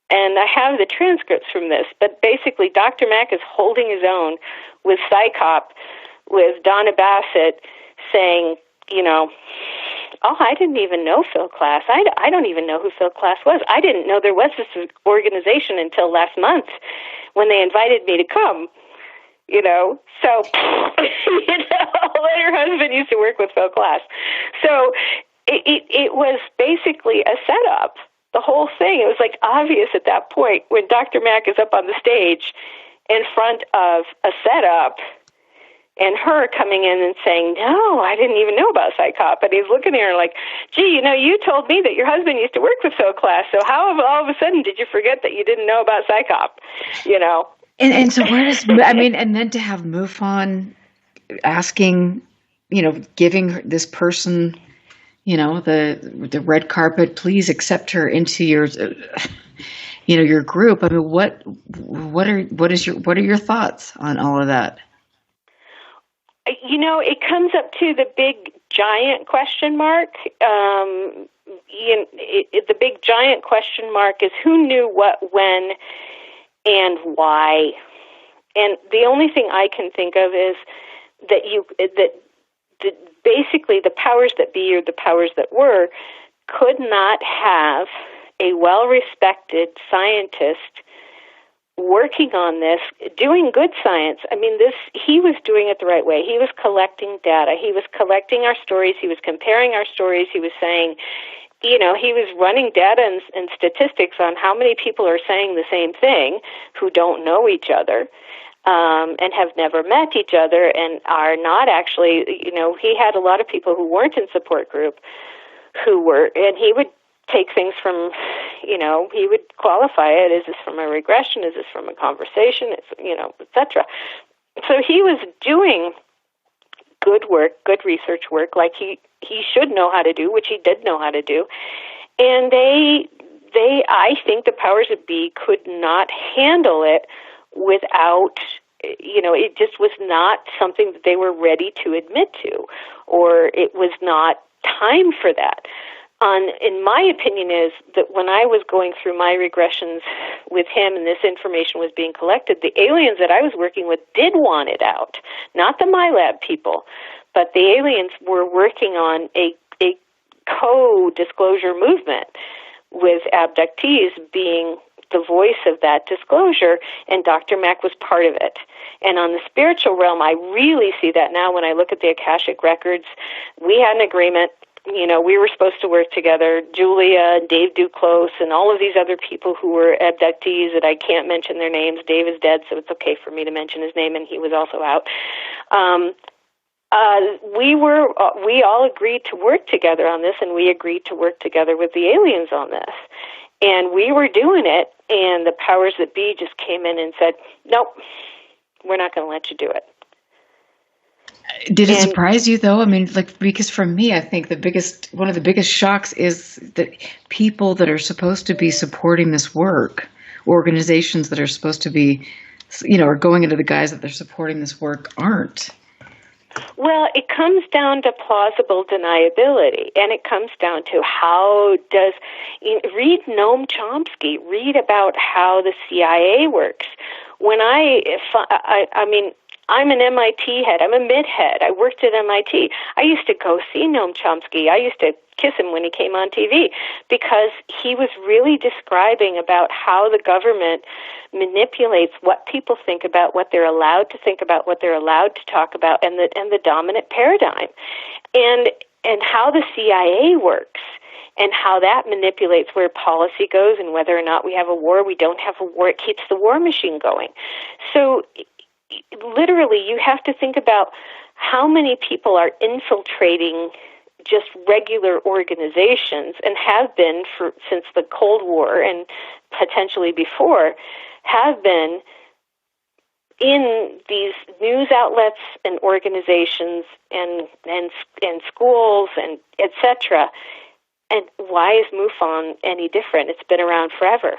And I have the transcripts from this, but basically Dr. Mack is holding his own with Psychop, with Donna Bassett saying, I didn't even know Phil Klass. I don't even know who Phil Klass was. I didn't know there was this organization until last month when they invited me to come. So, her husband used to work with Phil Klass. So it was basically a setup, the whole thing. It was like obvious at that point when Dr. Mack is up on the stage in front of a setup and her coming in and saying, no, I didn't even know about Psychop. And he's looking at her like, gee, you told me that your husband used to work with Phil Klass, so how all of a sudden did you forget that you didn't know about Psychop, And so where does, and then to have MUFON asking, giving this person, the red carpet, please accept her into your, your group. What are your thoughts on all of that? It comes up to the big giant question mark. The big giant question mark is who knew what, when, and why. And the only thing I can think of is that basically the powers that be or the powers that were could not have a well-respected scientist working on this, doing good science. He was doing it the right way. He was collecting data. He was collecting our stories. He was comparing our stories. He was saying, he was running data and statistics on how many people are saying the same thing who don't know each other. And have never met each other and are not actually, he had a lot of people who weren't in support group who were, and he would take things from, he would qualify it. Is this from a regression? Is this from a conversation? It's, etc. So he was doing good work, good research work, like he should know how to do, which he did know how to do. And I think the powers that be could not handle it without, it just was not something that they were ready to admit to, or it was not time for that. In my opinion is that when I was going through my regressions with him and this information was being collected, the aliens that I was working with did want it out. Not the MyLab people, but the aliens were working on a co-disclosure movement with abductees being the voice of that disclosure, and Dr. Mack was part of it. And on the spiritual realm, I really see that now when I look at the Akashic records. We had an agreement. We were supposed to work together, Julia, Dave Duclos, and all of these other people who were abductees that I can't mention their names. Dave is dead, so it's okay for me to mention his name, and he was also out. We all agreed to work together on this, and we agreed to work together with the aliens on this. And we were doing it, and the powers that be just came in and said, nope, we're not going to let you do it. Did it surprise you, though? Because for me, I think one of the biggest shocks is that people that are supposed to be supporting this work, organizations that are supposed to be, are going into the guise that they're supporting this work, aren't. Well, it comes down to plausible deniability, and it comes down to read Noam Chomsky, read about how the CIA works. When I'm an MIT head. I'm a MIT head. I worked at MIT. I used to go see Noam Chomsky. I used to kiss him when he came on TV because he was really describing about how the government manipulates what people think about, what they're allowed to think about, what they're allowed to talk about, and the dominant paradigm, and how the CIA works, and how that manipulates where policy goes and whether or not we have a war, we don't have a war. It keeps the war machine going. So literally, you have to think about how many people are infiltrating just regular organizations, and have been since the Cold War and potentially before, have been in these news outlets and organizations and schools and etc. And why is MUFON any different? It's been around forever,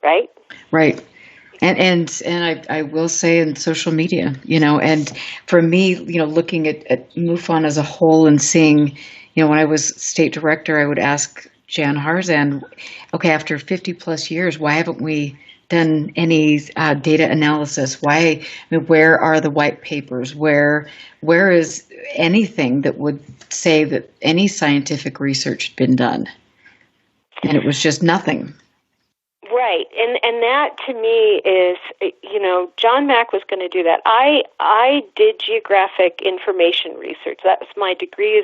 right? Right. And I will say in social media, and for me, looking at MUFON as a whole and seeing, when I was state director, I would ask Jan Harzan, okay, after 50 plus years, why haven't we done any data analysis? Where are the white papers? Where is anything that would say that any scientific research had been done? And it was just nothing. Right, and that to me is, John Mack was going to do that. I did geographic information research. That was my degree.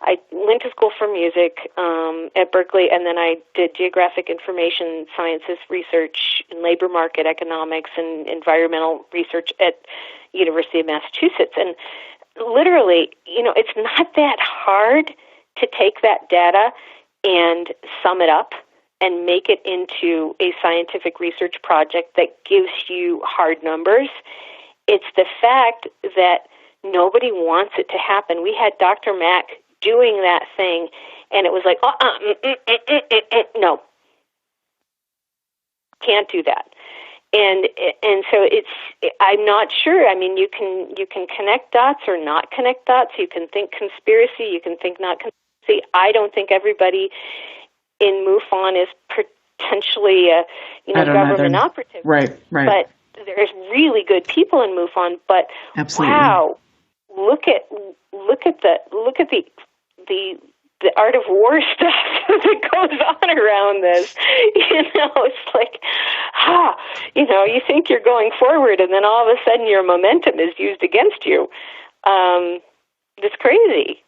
I went to school for music at Berkeley, and then I did geographic information sciences research in labor market economics and environmental research at University of Massachusetts. And literally, it's not that hard to take that data and sum it up and make it into a scientific research project that gives you hard numbers. It's the fact that nobody wants it to happen. We had Dr. Mack doing that thing, and it was like, no, can't do that. And so I'm not sure. I mean, you can connect dots or not connect dots. You can think conspiracy. You can think not conspiracy. I don't think everybody in MUFON is potentially a government operative. Right. But there's really good people in MUFON. But absolutely. Wow, look at the art of war stuff that goes on around this. It's like, you think you're going forward, and then all of a sudden your momentum is used against you. It's crazy.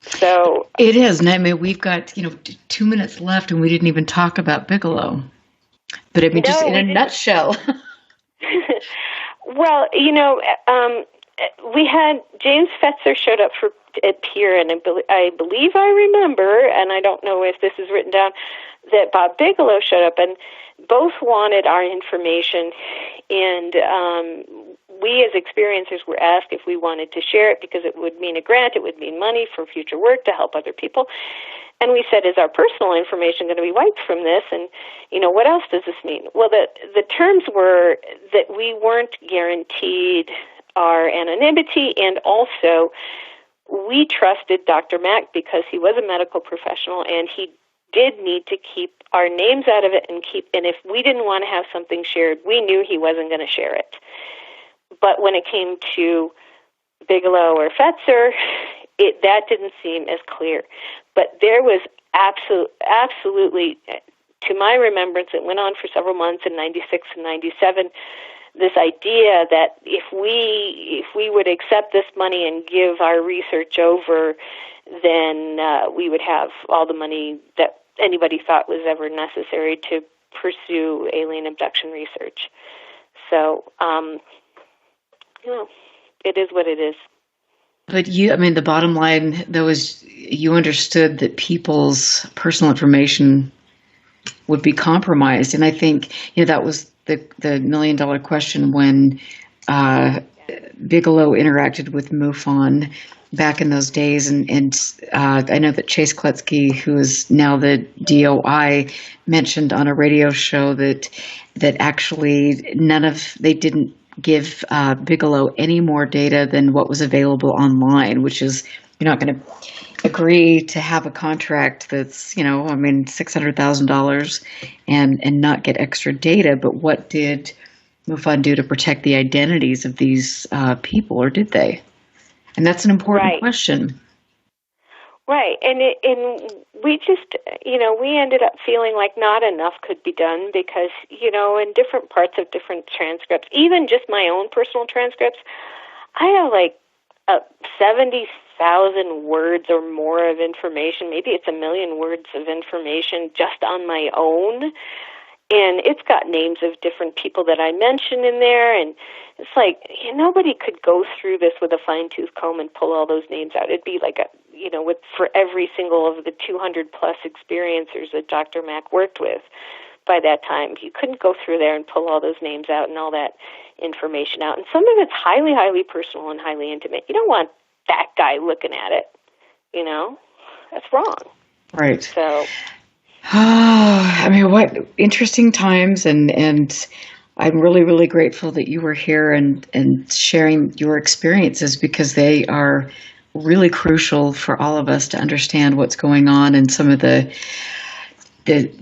So it is, and I mean, we've got 2 minutes left, and we didn't even talk about Bigelow. But I mean, just in a nutshell. Well, we had James Fetzer showed up at Pier, and I believe I remember, and I don't know if this is written down, that Bob Bigelow showed up, and both wanted our information, and we as experiencers were asked if we wanted to share it because it would mean a grant, it would mean money for future work to help other people. And we said, is our personal information going to be wiped from this? And, what else does this mean? Well, the terms were that we weren't guaranteed our anonymity, and also we trusted Dr. Mack because he was a medical professional, and he did need to keep our names out of it, and if we didn't want to have something shared, we knew he wasn't going to share it. But when it came to Bigelow or Fetzer, that didn't seem as clear. But there was absolutely, to my remembrance, it went on for several months in 96 and 97, this idea that if we would accept this money and give our research over, then we would have all the money that anybody thought was ever necessary to pursue alien abduction research. So, it is what it is. But the bottom line, though, is you understood that people's personal information would be compromised. And I think, that was the $1 million question when Bigelow interacted with MUFON back in those days. And I know that Chase Kletsky, who is now the DOI, mentioned on a radio show that actually they didn't give Bigelow any more data than what was available online, which is, you're not going to agree to have a contract that's, $600,000 and not get extra data. But what did MUFON do to protect the identities of these people, or did they? And that's an important question. Right, and we just, we ended up feeling like not enough could be done because, in different parts of different transcripts, even just my own personal transcripts, I have like 70,000 words or more of information. Maybe it's 1 million words of information just on my own. And it's got names of different people that I mention in there. And it's like, nobody could go through this with a fine-tooth comb and pull all those names out. It'd be like for every single of the 200-plus experiencers that Dr. Mack worked with by that time. You couldn't go through there and pull all those names out and all that information out. And some of it's highly, highly personal and highly intimate. You don't want that guy looking at it, That's wrong. Right. So... I mean, what interesting times, and I'm really, really grateful that you were here and sharing your experiences, because they are really crucial for all of us to understand what's going on and some of the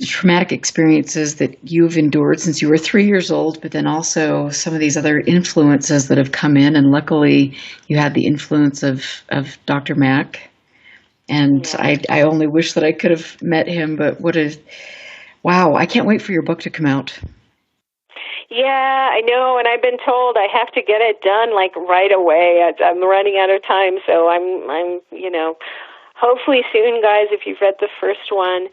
traumatic experiences that you've endured since you were 3 years old, but then also some of these other influences that have come in. And luckily, you had the influence of Dr. Mack. And I only wish that I could have met him, but wow, I can't wait for your book to come out. Yeah, I know, and I've been told I have to get it done like right away. I'm running out of time, so I'm hopefully soon, guys, if you've read the first one.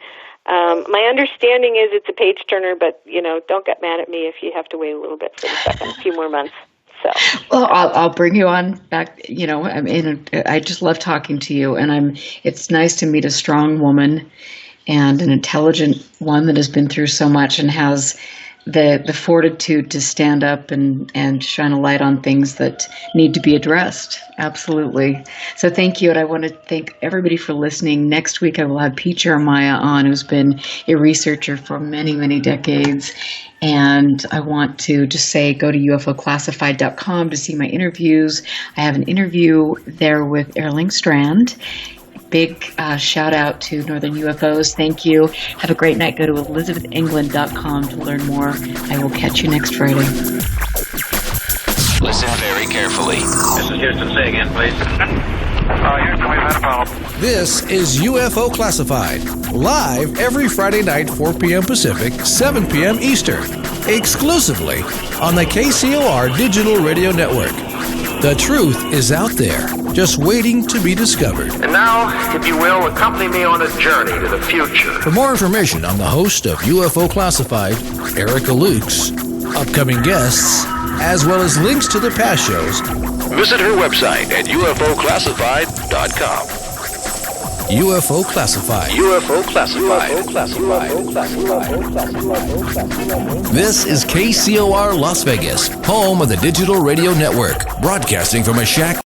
My understanding is it's a page turner, but, don't get mad at me if you have to wait a little bit for the second, a few more months. So. Well, I'll bring you on back. I just love talking to you, and it's nice to meet a strong woman and an intelligent one that has been through so much and has the fortitude to stand up and shine a light on things that need to be addressed. Absolutely. So thank you, and I want to thank everybody for listening. Next week I will have Pete Jeremiah on, who's been a researcher for many, many decades. And I want to just say, go to ufoclassified.com to see my interviews. I have an interview there with Erling Strand. Big shout out to Northern UFOs. Thank you. Have a great night. Go to elizabethengland.com to learn more. I will catch you next Friday. Listen very carefully. This is Houston. Say again, please. Houston, we've had a problem. This is UFO Classified, live every Friday night, 4 p.m. Pacific, 7 p.m. Eastern, exclusively on the KCOR Digital Radio Network. The truth is out there, just waiting to be discovered. And now, if you will, accompany me on a journey to the future. For more information on the host of UFO Classified, Erica Lukes, upcoming guests, as well as links to the past shows, visit her website at ufoclassified.com. UFO Classified. UFO Classified. This is KCOR Las Vegas, home of the Digital Radio Network, broadcasting from a shack